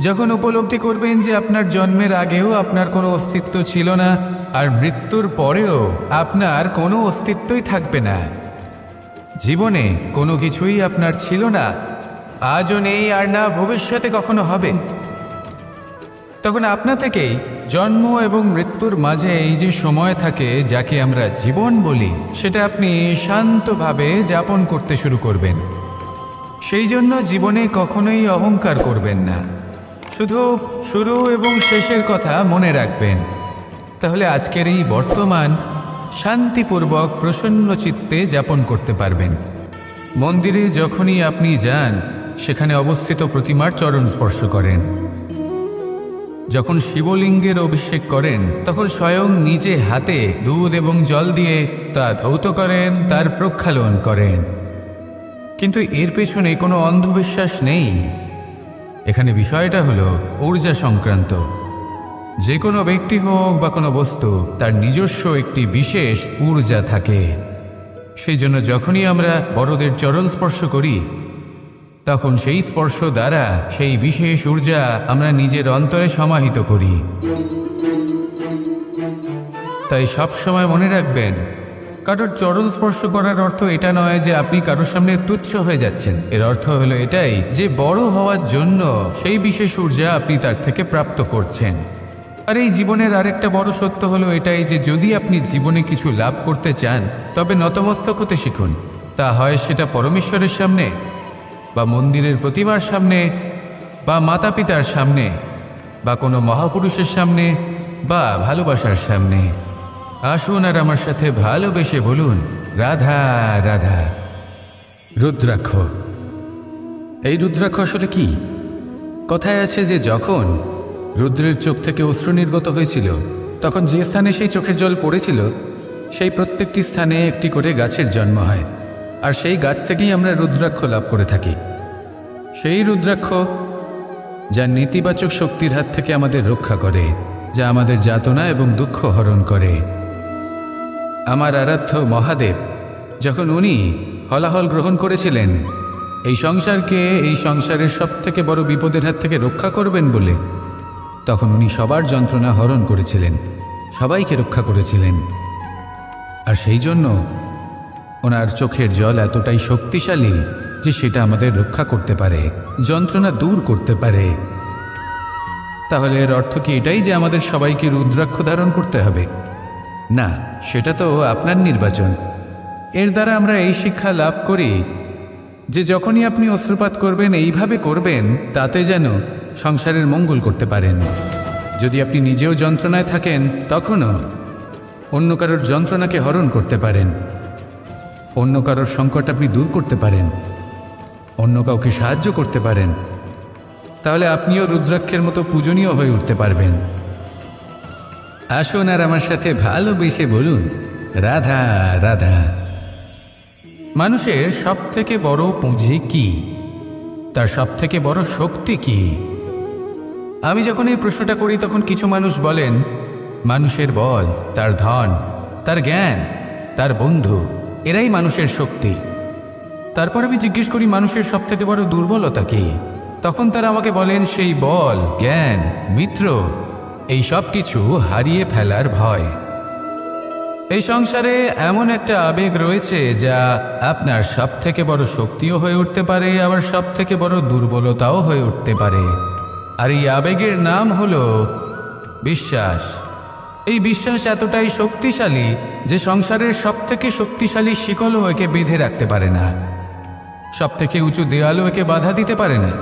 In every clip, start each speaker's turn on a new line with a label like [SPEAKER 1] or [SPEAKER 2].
[SPEAKER 1] যখন উপলব্ধি করবেন যে আপনার জন্মের আগেও আপনার কোনো অস্তিত্ব ছিল না, আর মৃত্যুর পরেও আপনার কোনো অস্তিত্বই থাকবে না, জীবনে কোনো কিছুই আপনার ছিল না, আজও নেই আর না ভবিষ্যতে কখনো হবে, তখন আপনা থেকেই জন্ম এবং মৃত্যুর মাঝে এই যে সময় থাকে যাকে আমরা জীবন বলি, সেটা আপনি শান্তভাবে যাপন করতে শুরু করবেন। সেই জন্য জীবনে কখনোই অহংকার করবেন না, শুধু শুরু এবং শেষের কথা মনে রাখবেন। তাহলে আজকের এই বর্তমান শান্তিপূর্বক প্রসন্ন চিত্তে যাপন করতে পারবেন। মন্দিরে যখনই আপনি যান, সেখানে অবস্থিত প্রতিমার চরণ স্পর্শ করেন। যখন শিবলিঙ্গের অভিষেক করেন, তখন স্বয়ং নিজে হাতে দুধ এবং জল দিয়ে তা ধৌত করেন, তার প্রক্ষালন করেন। কিন্তু এর পেছনে কোনো অন্ধবিশ্বাস নেই। এখানে বিষয়টা হলো ঊর্জা সংক্রান্ত। যে কোনো ব্যক্তি হোক বা কোনো বস্তু, তার নিজস্ব একটি বিশেষ ঊর্জা থাকে। সেই জন্য যখনই আমরা বড়দের চরণ স্পর্শ করি, তখন সেই স্পর্শ দ্বারা সেই বিশেষ ঊর্জা আমরা নিজের অন্তরে সমাহিত করি। তাই সব সময় মনে রাখবেন, কারোর চরণ স্পর্শ করার অর্থ এটা নয় যে আপনি কারোর সামনে তুচ্ছ হয়ে যাচ্ছেন। এর অর্থ হলো এটাই যে বড় হওয়ার জন্য সেই বিশেষ ঊর্জা আপনি তার থেকে প্রাপ্ত করছেন। আর এই জীবনের আরেকটা বড় সত্য হলো এটাই যে যদি আপনি জীবনে কিছু লাভ করতে চান, তবে নতমস্তক হতে শিখুন। তা হয় সেটা পরমেশ্বরের সামনে, বা মন্দিরের প্রতিমার সামনে, বা মাতা পিতার সামনে, বা কোনো মহাপুরুষের সামনে, বা ভালোবাসার সামনে। আসুন আর আমার সাথে ভালোবেসে বলুন, রাধা রাধা। রুদ্রাক্ষ। এই রুদ্রাক্ষ আসলে কি? কথায় আছে যে যখন রুদ্রের চোখ থেকে অশ্রু নির্গত হয়েছিল, তখন যে স্থানে সেই চোখের জল পড়েছিল, সেই প্রত্যেকটি স্থানে একটি করে গাছের জন্ম হয়। আর সেই গাছ থেকেই আমরা রুদ্রাক্ষ লাভ করে থাকি। সেই রুদ্রাক্ষ যা নেতিবাচক শক্তির হাত থেকে আমাদের রক্ষা করে, যা আমাদের যাতনা এবং দুঃখ হরণ করে। আমার আরাধ্য মহাদেব যখন উনি হলাহল গ্রহণ করেছিলেন এই সংসারকে, এই সংসারের সব থেকে বড় বিপদের হাত থেকে রক্ষা করবেন বলে, তখন উনি সবার যন্ত্রণা হরণ করেছিলেন, সবাইকে রক্ষা করেছিলেন। আর সেই জন্য ওনার চোখের জল এতটাই শক্তিশালী যে সেটা আমাদের রক্ষা করতে পারে, যন্ত্রণা দূর করতে পারে। তাহলে এর অর্থ কি এটাই যে আমাদের সবাইকে রুদ্রাক্ষ ধারণ করতে হবে? না, সেটা তো আপনার নির্বাচন। এর দ্বারা আমরা এই শিক্ষা লাভ করি যে যখনই আপনি অশ্রুপাত করবেন, এইভাবে করবেন তাতে যেন সংসারের মঙ্গল করতে পারেন। যদি আপনি নিজেও যন্ত্রণায় থাকেন, তখনও অন্য কারোর যন্ত্রণাকে হরণ করতে পারেন, অন্য কারোর সংকট আপনি দূর করতে পারেন, অন্য কাউকে সাহায্য করতে পারেন। তাহলে আপনিও রুদ্রাক্ষের মতো পূজনীয় হয়ে উঠতে পারবেন। আসুন আর আমার সাথে ভালোবেসে বলুন, রাধা রাধা। মানুষের সব থেকে বড় পুঁজি কি? তার সব থেকে বড় শক্তি কি? আমি যখন এই প্রশ্নটা করি, তখন কিছু মানুষ বলেন মানুষের বল, তার ধন, তার জ্ঞান, তার বন্ধু, এরাই মানুষের শক্তি। তারপর আমি জিজ্ঞেস করি মানুষের সব থেকে বড় দুর্বলতা কি? তখন তারা আমাকে বলেন সেই বল, জ্ঞান, মিত্র, এই সব কিছু হারিয়ে ফেলার ভয়। এই সংসারে এমন একটা আবেগ রয়েছে যা আপনার সব থেকে বড় শক্তিও হয়ে উঠতে পারে, আবার সব থেকে বড় দুর্বলতাও হয়ে উঠতে পারে। আর এই আবেগের নাম হলো বিশ্বাস। এই বিশ্বাস এতটাই শক্তিশালী যে সংসারের সব থেকে শক্তিশালী শিকলও একে বেঁধে রাখতে পারে না, সব থেকে উঁচু দেয়ালও একে বাধা দিতে পারে না।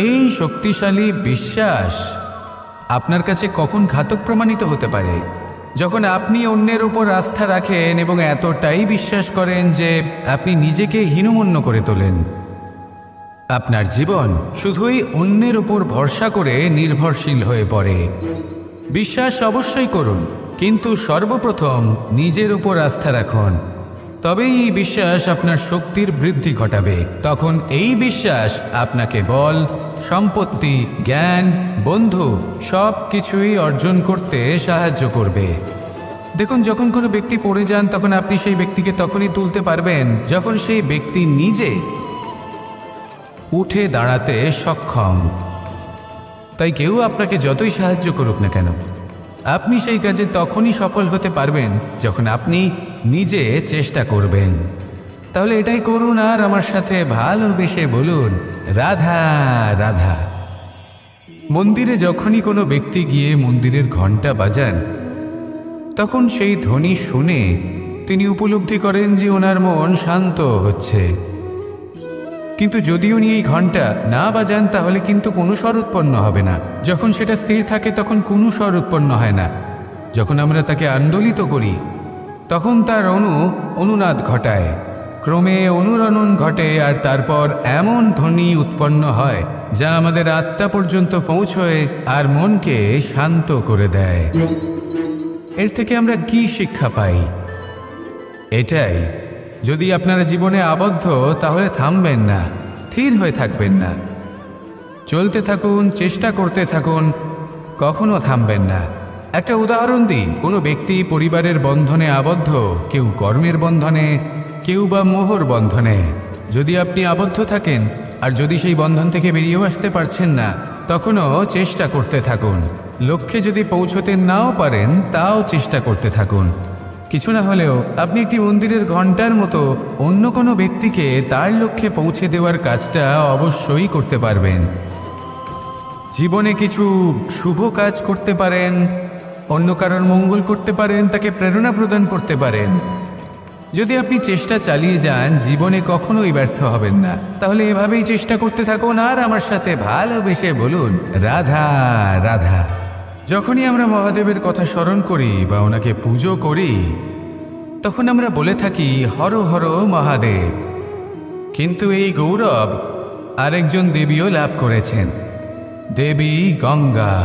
[SPEAKER 1] এই শক্তিশালী বিশ্বাস আপনার কাছে কখন ঘাতক প্রমাণিত হতে পারে? যখন আপনি অন্যের উপর আস্থা রাখেন এবং এতটাই বিশ্বাস করেন যে আপনি নিজেকে হীনমন্য করে তোলেন। আপনার জীবন শুধুই অন্যের উপর ভরসা করে নির্ভরশীল হয়ে পড়ে। বিশ্বাস অবশ্যই করুন, কিন্তু সর্বপ্রথম নিজের উপর আস্থা রাখুন। তবেই এই বিশ্বাস আপনার শক্তির বৃদ্ধি ঘটাবে। তখন এই বিশ্বাস আপনাকে বল, সম্পত্তি, জ্ঞান, বন্ধু সব কিছুই অর্জন করতে সাহায্য করবে। দেখুন, যখন কোনো ব্যক্তি পড়ে যান, তখন আপনি সেই ব্যক্তিকে তখনই তুলতে পারবেন যখন সেই ব্যক্তি নিজে উঠে দাঁড়াতে সক্ষম। তাই কেউ আপনাকে যতই সাহায্য করুক না কেন, আপনি সেই কাজে তখনই সফল হতে পারবেন যখন আপনি নিজে চেষ্টা করবেন। তাহলে এটাই করুন আর আমার সাথে ভালোবেসে বলুন, রাধা রাধা। মন্দিরে যখনই কোনো ব্যক্তি গিয়ে মন্দিরের ঘণ্টা বাজান, তখন সেই ধ্বনি শুনে তিনি উপলব্ধি করেন যে ওনার মন শান্ত হচ্ছে। কিন্তু যদি উনি এই ঘণ্টা না বাজান তাহলে কিন্তু কোনো স্বর উৎপন্ন হবে না। যখন সেটা স্থির থাকে তখন কোনো স্বর উৎপন্ন হয় না। যখন আমরা তাকে আন্দোলিত করি তখন তার অনুনাদ ঘটায়, ক্রমে অনুরণন ঘটে, আর তারপর এমন ধ্বনি উৎপন্ন হয় যা আমাদের আত্মা পর্যন্ত পৌঁছয় আর মনকে শান্ত করে দেয়। এর থেকে আমরা কি শিক্ষা পাই? এটাই, যদি আপনারা জীবনে আবদ্ধ তাহলে থামবেন না, স্থির হয়ে থাকবেন না, চলতে থাকুন, চেষ্টা করতে থাকুন, কখনো থামবেন না। একটা উদাহরণ দিই, কোনো ব্যক্তি পরিবারের বন্ধনে আবদ্ধ, কেউ কর্মের বন্ধনে, কেউ বা মোহর বন্ধনে। যদি আপনি আবদ্ধ থাকেন আর যদি সেই বন্ধন থেকে বেরিয়েও আসতে পারছেন না, তখনও চেষ্টা করতে থাকুন। লক্ষ্যে যদি পৌঁছতে নাও পারেন তাও চেষ্টা করতে থাকুন। কিছু না হলেও আপনি একটি মন্দিরের ঘণ্টার মতো অন্য কোনো ব্যক্তিকে তার লক্ষ্যে পৌঁছে দেওয়ার কাজটা অবশ্যই করতে পারবেন। জীবনে কিছু শুভ কাজ করতে পারেন, অন্য কারোর মঙ্গল করতে পারেন, তাকে প্রেরণা প্রদান করতে পারেন। যদি আপনি চেষ্টা চালিয়ে যান জীবনে কখনোই ব্যর্থ হবেন না। তাহলে এভাবেই চেষ্টা করতে থাকুন আর আমার সাথে ভালোবেসে বলুন, রাধা রাধা। যখনই আমরা মহাদেবের কথা স্মরণ করি বা ওনাকে পুজো করি তখন আমরা বলে থাকি হর হর মহাদেব। কিন্তু এই গৌরব আরেকজন দেবীও লাভ করেছেন, দেবী গঙ্গা।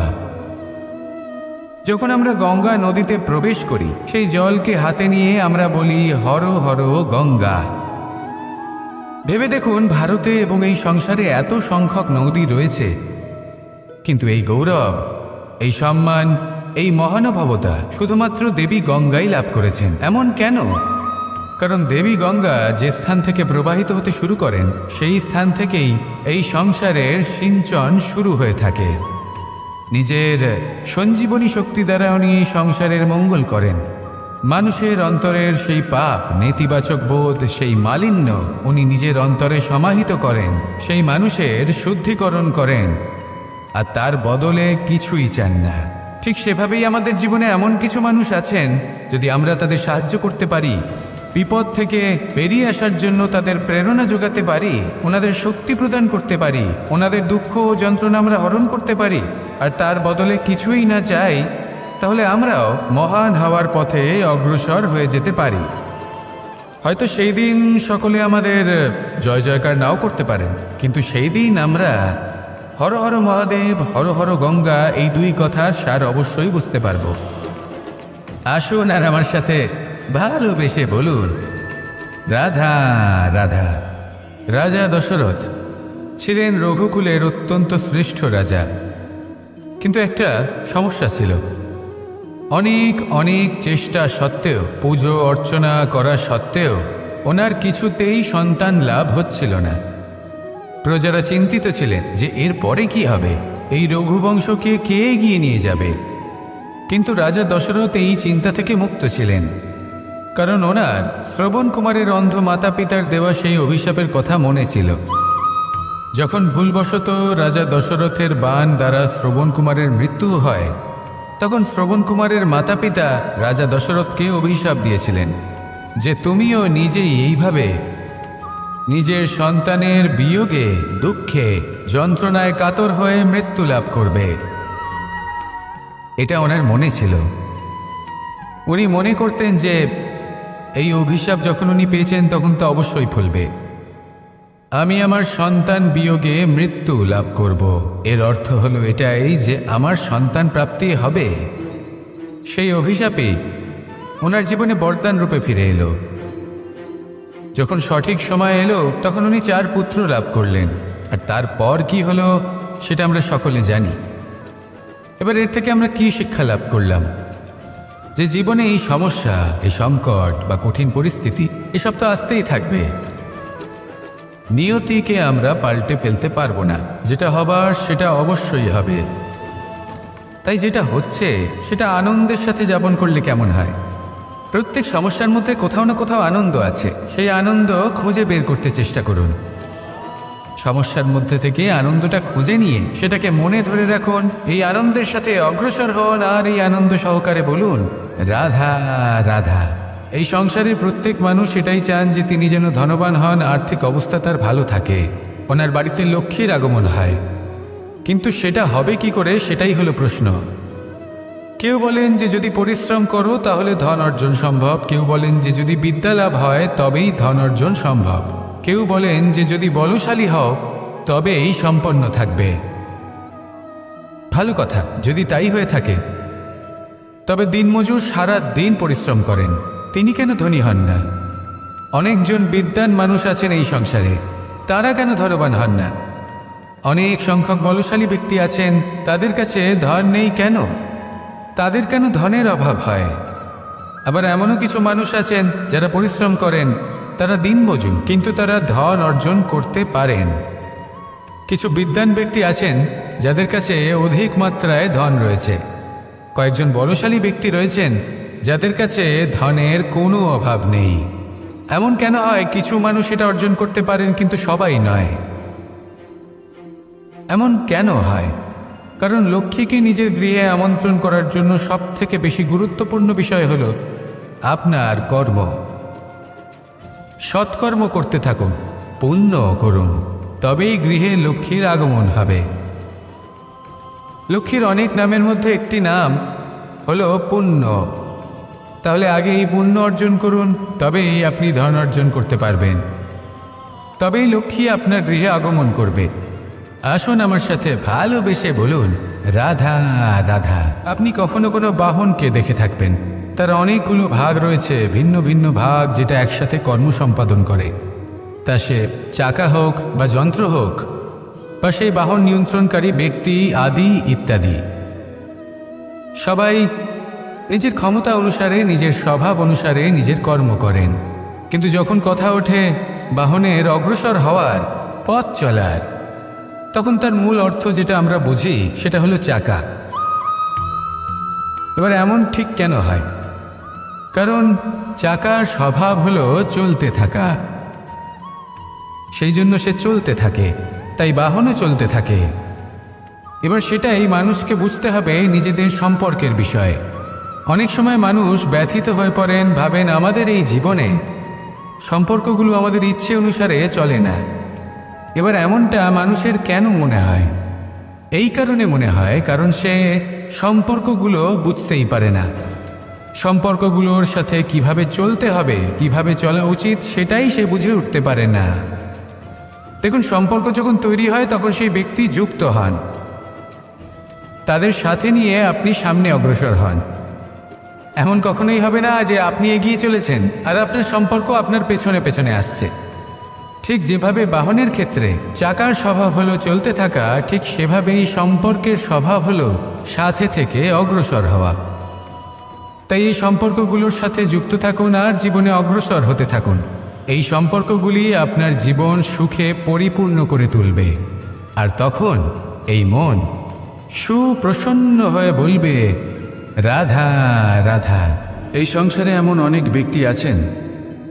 [SPEAKER 1] যখন আমরা গঙ্গা নদীতে প্রবেশ করি সেই জলকে হাতে নিয়ে আমরা বলি হর হর গঙ্গা। ভেবে দেখুন, ভারতে এবং এই সংসারে এত সংখ্যক নদী রয়েছে, কিন্তু এই গৌরব, এই সম্মান, এই মহানুভবতা শুধুমাত্র দেবী গঙ্গাই লাভ করেছেন। এমন কেন? কারণ দেবী গঙ্গা যে স্থান থেকে প্রবাহিত হতে শুরু করেন সেই স্থান থেকেই এই সংসারের সিঞ্চন শুরু হয়ে থাকে। নিজের সঞ্জীবনী শক্তি দ্বারা উনি সংসারের মঙ্গল করেন। মানুষের অন্তরের সেই পাপ, নেতিবাচক বোধ, সেই মালিন্য উনি নিজের অন্তরে সমাহিত করেন, সেই মানুষের শুদ্ধিকরণ করেন, আর তার বদলে কিছুই চান না। ঠিক সেভাবেই আমাদের জীবনে এমন কিছু মানুষ আছেন, যদি আমরা তাদের সাহায্য করতে পারি, বিপদ থেকে বেরিয়ে আসার জন্য তাদের প্রেরণা যোগাতে পারি, ওনাদের শক্তি প্রদান করতে পারি, ওনাদের দুঃখ ও যন্ত্রণা আমরা হরণ করতে পারি, আর তার বদলে কিছুই না চাই, তাহলে আমরাও মহান হওয়ার পথে অগ্রসর হয়ে যেতে পারি। হয়তো সেই দিন সকলে আমাদের জয় জয়কার নাও করতে পারেন, কিন্তু সেই দিন আমরা হর হর মহাদেব, হর হর গঙ্গা এই দুই কথার সার অবশ্যই বুঝতে পারব। আসুন আর আমার সাথে ভালোবেসে বলুন, রাধা রাধা। রাজা দশরথ ছিলেন রঘুকুলের অত্যন্ত শ্রেষ্ঠ রাজা, কিন্তু একটা সমস্যা ছিল। অনেক অনেক চেষ্টা সত্ত্বেও, পুজো অর্চনা করা সত্ত্বেও ওনার কিছুতেই সন্তান লাভ হচ্ছিল না। প্রজারা চিন্তিত ছিলেন যে এর পরে কি হবে, এই রঘুবংশকে কে এগিয়ে নিয়ে যাবে। কিন্তু রাজা দশরথ এই চিন্তা থেকে মুক্ত ছিলেন, কারণ ওনার শ্রবণ কুমারের অন্ধ মাতা পিতার দেওয়া সেই অভিশাপের কথা মনে ছিল। যখন ভুলবশত রাজা দশরথের বাণ দ্বারা শ্রবণ কুমারের মৃত্যু হয়, তখন শ্রবণ কুমারের মাতা পিতা রাজা দশরথকে অভিশাপ দিয়েছিলেন যে তুমিও নিজেই এইভাবে নিজের সন্তানের বিয়োগে, দুঃখে, যন্ত্রণায় কাতর হয়ে মৃত্যু লাভ করবে। এটা ওনার মনে ছিল। উনি মনে করতেন যে এই অভিশাপ যখন উনি পেয়েছেন তখন তো অবশ্যই ফলবে। আমি আমার সন্তান বিয়োগে মৃত্যু লাভ করব, এর অর্থ হলো এটাই যে আমার সন্তান প্রাপ্তি হবে। সেই অভিশাপে ওনার জীবনে বরদান রূপে ফিরে এলো। যখন সঠিক সময় এলো তখন উনি 4 পুত্র লাভ করলেন, আর তারপর কি হলো সেটা আমরা সকলে জানি। এবার এর থেকে আমরা কি শিক্ষা লাভ করলাম? যে জীবনে এই সমস্যা, এই সংকট বা কঠিন পরিস্থিতি এসব তো আসতেই থাকবে। নিয়তিকে আমরা পাল্টে ফেলতে পারবো না, যেটা হবার সেটা অবশ্যই হবে। তাই যেটা হচ্ছে সেটা আনন্দের সাথে যাপন করলে কেমন হয়? প্রত্যেক সমস্যার মধ্যে কোথাও না কোথাও আনন্দ আছে, সেই আনন্দ খুঁজে বের করতে চেষ্টা করুন। সমস্যার মধ্যে থেকে আনন্দটা খুঁজে নিয়ে সেটাকে মনে ধরে রাখুন, এই আনন্দের সাথে অগ্রসর হন আর এই আনন্দ সহকারে বলুন, রাধা রাধা। এই সংসারে প্রত্যেক মানুষ এটাই চান যে তিনি যেন ধনবান হন, আর্থিক অবস্থা তার ভালো থাকে, ওনার বাড়িতে লক্ষ্মীর আগমন হয়। কিন্তু সেটা হবে কি করে, সেটাই হলো প্রশ্ন। কেউ বলেন যে যদি পরিশ্রম করো তাহলে ধন অর্জন সম্ভব, কেউ বলেন যে যদি বিদ্যা লাভ হয় তবেই ধন অর্জন সম্ভব, কেউ বলেন যে যদি বলশালী হও তবেই সম্পন্ন থাকবে। ভালো কথা, যদি তাই হয়ে থাকে তবে দিনমজুর সারা দিন পরিশ্রম করেন, তিনি কেন ধনী হন না? অনেকজন বিদ্বান মানুষ আছেন এই সংসারে, তারা কেন ধনবান হন না? অনেক সংখ্যক বলশালী ব্যক্তি আছেন, তাদের কাছে ধন নেই কেন? তাদের কেন ধনের অভাব হয়? আবার এমনও কিছু মানুষ আছেন যারা পরিশ্রম করেন, তারা দিনমজুর, কিন্তু তারা ধন অর্জন করতে পারেন। কিছু বিদ্বান ব্যক্তি আছেন যাদের কাছে অধিক মাত্রায় ধন রয়েছে, কয়েকজন বলশালী ব্যক্তি রয়েছেন যাদের কাছে ধনের কোনো অভাব নেই। এমন কেন হয়? কিছু মানুষ এটা অর্জন করতে পারেন কিন্তু সবাই নয়। এমন কেন হয়? কারণ লক্ষ্মীকে নিজের গৃহে আমন্ত্রণ করার জন্য সবথেকে বেশি গুরুত্বপূর্ণ বিষয় হল আপনার কর্ম। সৎকর্ম করতে থাকুন, পুণ্য করুন, তবেই গৃহে লক্ষ্মীর আগমন হবে। লক্ষ্মীর অনেক নামের মধ্যে একটি নাম হলো পুণ্য। তাহলে আগে এই পুণ্য অর্জন করুন, তবেই আপনি ধন অর্জন করতে পারবেন, তবেই লক্ষ্মী আপনার গৃহে আগমন করবে। আসুন আমার সাথে ভালোবেসে বলুন, রাধা রাধা। আপনি কখনো কোনো বাহনকে দেখে থাকবেন, তার অনেকগুলো ভাগ রয়েছে, ভিন্ন ভিন্ন ভাগ, যেটা একসাথে কর্ম সম্পাদন করে। তা সে চাকা হোক বা যন্ত্র হোক, বা সেই বাহন নিয়ন্ত্রণকারী ব্যক্তি আদি ইত্যাদি। সবাই নিজের ক্ষমতা অনুসারে, নিজের স্বভাব অনুসারে নিজের কর্ম করেন। কিন্তু যখন কথা ওঠে বাহনের অগ্রসর হওয়ার, পথ চলার, তখন তার মূল অর্থ যেটা আমরা বুঝি সেটা হলো চাকা। এবার এমন ঠিক কেন হয়? কারণ চাকার স্বভাব হলো চলতে থাকা, সেই জন্য সে চলতে থাকে, তাই বাহনও চলতে থাকে। এবার সেটাই মানুষকে বুঝতে হবে নিজেদের সম্পর্কের বিষয়। অনেক সময় মানুষ ব্যথিত হয়ে পড়েন, ভাবেন আমাদের এই জীবনে সম্পর্কগুলো আমাদের ইচ্ছে অনুসারে চলে না। এবার এমনটা মানুষের কেন মনে হয়? এই কারণে মনে হয় কারণ সে সম্পর্কগুলো বুঝতেই পারে না। সম্পর্কগুলোর সাথে কিভাবে চলতে হবে, কিভাবে চলা উচিত, সেটাই সে বুঝে উঠতে পারে না। দেখুন, সম্পর্ক যখন তৈরি হয় তখন সেই ব্যক্তি যুক্ত হন, তাদের সাথে নিয়ে আপনি সামনে অগ্রসর হন। এমন কখনোই হবে না যে আপনি এগিয়ে চলেছেন আর আপনার সম্পর্ক আপনার পেছনে পেছনে আসছে। ঠিক যেভাবে বাহনের ক্ষেত্রে চাকার স্বভাব হলো চলতে থাকা, ঠিক সেভাবেই সম্পর্কের স্বভাব হলো সাথে থেকে অগ্রসর হওয়া। তাই এই সম্পর্কগুলোর সাথে যুক্ত থাকুন আর জীবনে অগ্রসর হতে থাকুন। এই সম্পর্কগুলি আপনার জীবন সুখে পরিপূর্ণ করে তুলবে। আর তখন এই মন সুপ্রসন্ন হয়ে বলবে, রাধা রাধা। এই সংসারে এমন অনেক ব্যক্তি আছেন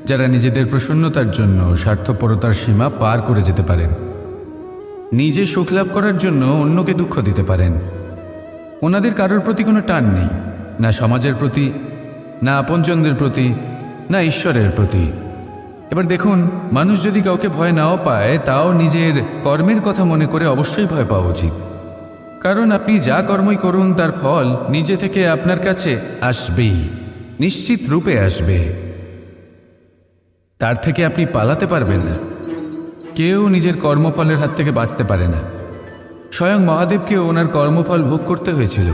[SPEAKER 1] যারা নিজেদের প্রসন্নতার জন্য স্বার্থপরতার সীমা পার করে যেতে পারেন। নিজে সুখ লাভ করার জন্য অন্যকে দুঃখ দিতে পারেন। ওনাদের কারোর প্রতি কোনো টান নেই, না সমাজের প্রতি, না আপনজনদের প্রতি, না ঈশ্বরের প্রতি। এবার দেখুন, মানুষ যদি কাউকে ভয় নাও পায়, তাও নিজের কর্মের কথা মনে করে অবশ্যই ভয় পাওয়া উচিত। কারণ আপনি যা কর্মই করুন তার ফল নিজে থেকে আপনার কাছে আসবেই, নিশ্চিত রূপে আসবে। তার থেকে আপনি পালাতে পারবেন না। কেউ নিজের কর্মফলের হাত থেকে বাঁচতে পারে না। স্বয়ং মহাদেবকেও ওনার কর্মফল ভোগ করতে হয়েছিল।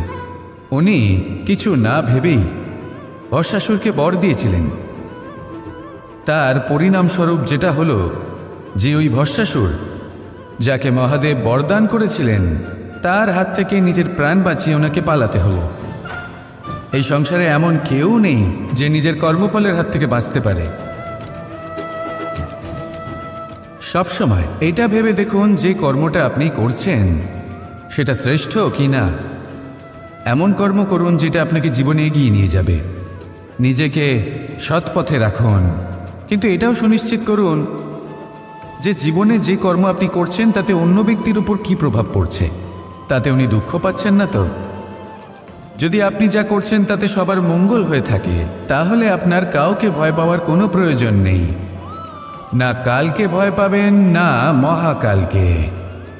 [SPEAKER 1] উনি কিছু না ভেবেই বর্ষাসুরকে বর দিয়েছিলেন। তার পরিণামস্বরূপ যেটা হলো যে ওই ভস্মাসুর, যাকে মহাদেব বরদান করেছিলেন, তার হাত থেকে নিজের প্রাণ বাঁচিয়ে ওনাকে পালাতে হলো। এই সংসারে এমন কেউ নেই যে নিজের কর্মফলের হাত থেকে বাঁচতে পারে। সবসময় এটা ভেবে দেখুন যে কর্মটা আপনি করছেন সেটা শ্রেষ্ঠ কি না। এমন কর্ম করুন যেটা আপনাকে জীবনে এগিয়ে নিয়ে যাবে। নিজেকে সৎ পথে রাখুন, কিন্তু এটাও সুনিশ্চিত করুন যে জীবনে যে কর্ম আপনি করছেন তাতে অন্য ব্যক্তির উপর কী প্রভাব পড়ছে, তাতে উনি দুঃখ পাচ্ছেন না তো? যদি আপনি যা করছেন তাতে সবার মঙ্গল হয়ে থাকে, তাহলে আপনার কাউকে ভয় পাওয়ার কোনো প্রয়োজন নেই। না কালকে ভয় পাবেন, না মহাকালকে।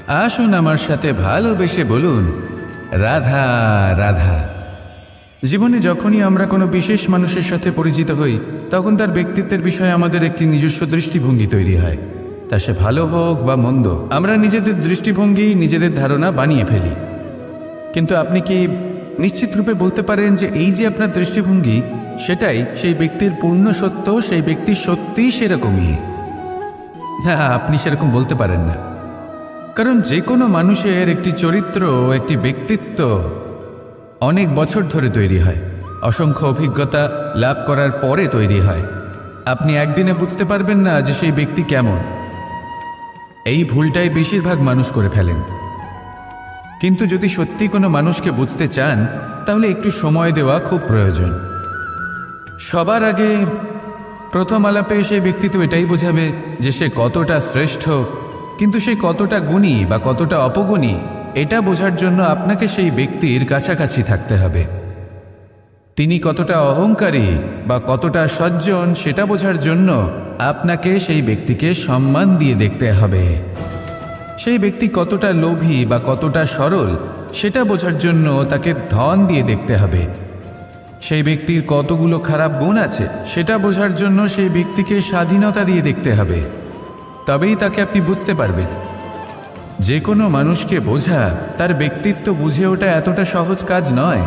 [SPEAKER 1] আসুন আমার সাথে ভালোবেসে বলুন, রাধা রাধা। জীবনে যখনই আমরা কোনো বিশেষ মানুষের সাথে পরিচিত হই, তখন তার ব্যক্তিত্বের বিষয়ে আমাদের একটি নিজস্ব দৃষ্টিভঙ্গি তৈরি হয়। তা সে ভালো হোক বা মন্দ, আমরা নিজেদের দৃষ্টিভঙ্গি, নিজেদের ধারণা বানিয়ে ফেলি। কিন্তু আপনি কি নিশ্চিত রূপে বলতে পারেন যে এই যে আপনার দৃষ্টিভঙ্গি, সেটাই সেই ব্যক্তির পূর্ণ সত্য, সেই ব্যক্তি সত্যিই সেরকমই? না, আপনি সেরকম বলতে পারেন না। কারণ যে কোনো মানুষের একটি চরিত্র, একটি ব্যক্তিত্ব অনেক বছর ধরে তৈরি হয়, অসংখ্য অভিজ্ঞতা লাভ করার পরে তৈরি হয়। আপনি একদিনে বুঝতে পারবেন না যে সেই ব্যক্তি কেমন। এই ভুলটাই বেশিরভাগ মানুষ করে ফেলেন। কিন্তু যদি সত্যি কোনো মানুষকে বুঝতে চান, তাহলে একটু সময় দেওয়া খুব প্রয়োজন। সবার আগে প্রথম আলাপে সেই ব্যক্তি তো এটাই বোঝাবে যে সে কতটা শ্রেষ্ঠ, কিন্তু সে কতটা গুণী বা কতটা অপগুণী, এটা বোঝার জন্য আপনাকে সেই ব্যক্তির কাছাকাছি থাকতে হবে। তিনি কতটা অহংকারী বা কতটা সজ্জন, সেটা বোঝার জন্য আপনাকে সেই ব্যক্তিকে সম্মান দিয়ে দেখতে হবে। সেই ব্যক্তি কতটা লোভী বা কতটা সরল, সেটা বোঝার জন্য তাকে ধন দিয়ে দেখতে হবে। সেই ব্যক্তির কতগুলো খারাপ গুণ আছে, সেটা বোঝার জন্য সেই ব্যক্তিকে স্বাধীনতা দিয়ে দেখতে হবে। তবেই তাকে আপনি বুঝতে পারবেন। যে কোনো মানুষকে বোঝা, তার ব্যক্তিত্ব বুঝে ওঠা এতটা সহজ কাজ নয়।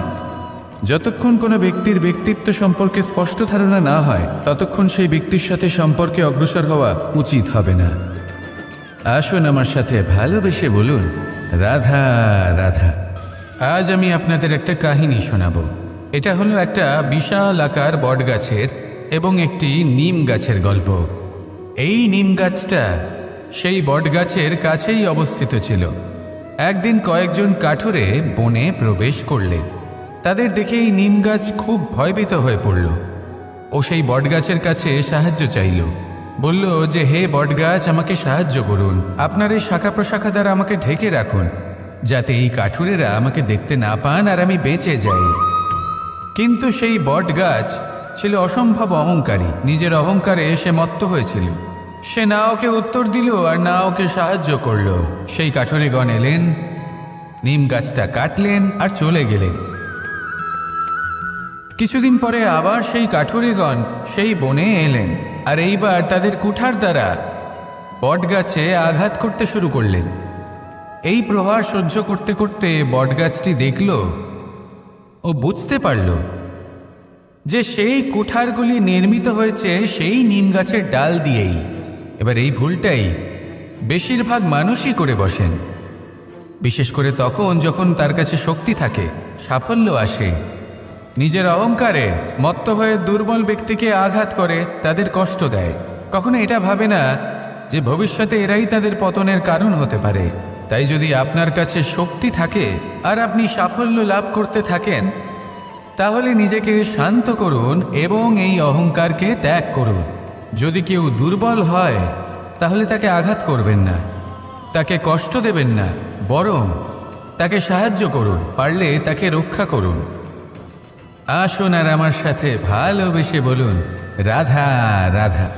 [SPEAKER 1] যতক্ষণ কোনো ব্যক্তির ব্যক্তিত্ব সম্পর্কে স্পষ্ট ধারণা না হয়, ততক্ষণ সেই ব্যক্তির সাথে সম্পর্কে অগ্রসর হওয়া উচিত হবে না। আসুন আমার সাথে ভালোবেসে বলুন, রাধা রাধা। আজ আমি আপনাদের একটা কাহিনী শোনাবো। এটা হলো একটা বিশাল আকার বটগাছের এবং একটি নিম গাছের গল্প। এই নিম গাছটা সেই বটগাছের কাছেই অবস্থিত ছিল। একদিন কয়েকজন কাঠুরে বনে প্রবেশ করলেন। তাদের দেখে এই নিম গাছ খুব ভয়ভীত হয়ে পড়ল ও সেই বটগাছের কাছে সাহায্য চাইল। বলল যে, হে বটগাছ, আমাকে সাহায্য করুন, আপনার এই শাখা প্রশাখা দ্বারা আমাকে ঢেকে রাখুন, যাতে এই কাঠুরেরা আমাকে দেখতে না পান আর আমি বেঁচে যাই। কিন্তু সেই বটগাছ ছিল অসম্ভব অহংকারী। নিজের অহংকারে সে মত্ত হয়েছিল। সে না ওকে উত্তর দিল আর না ওকে সাহায্য করল। সেই কাঠুরেগণ এলেন, নিম গাছটা কাটলেন আর চলে গেলেন। কিছুদিন পরে আবার সেই কাঠুরেগণ সেই বনে এলেন, আর এইবার তাদের কুঠার দ্বারা বটগাছে আঘাত করতে শুরু করলেন। এই প্রহার সহ্য করতে করতে বটগাছটি দেখল ও বুঝতে পারল যে সেই কুঠারগুলি নির্মিত হয়েছে সেই নিম গাছের ডাল দিয়েই। এবার এই ভুলটাই বেশিরভাগ মানুষই করে বসেন, বিশেষ করে তখন যখন তার কাছে শক্তি থাকে, সাফল্য আসে। নিজের অহংকারে মত্ত হয়ে দুর্বল ব্যক্তিকে আঘাত করে, তাদের কষ্ট দেয়। কখনো এটা ভাবে না যে ভবিষ্যতে এরাই তাদের পতনের কারণ হতে পারে। তাই যদি আপনার কাছে শক্তি থাকে আর আপনি সাফল্য লাভ করতে থাকেন, তাহলে নিজেকে শান্ত করুন এবং এই অহংকারকে ত্যাগ করুন। যদি কেউ দুর্বল হয়, তাহলে তাকে আঘাত করবেন না, তাকে কষ্ট দেবেন না, বরং তাকে সাহায্য করুন, পারলে তাকে রক্ষা করুন। আসুন আর আমার সাথে ভালোবেসে বলুন, রাধা রাধা।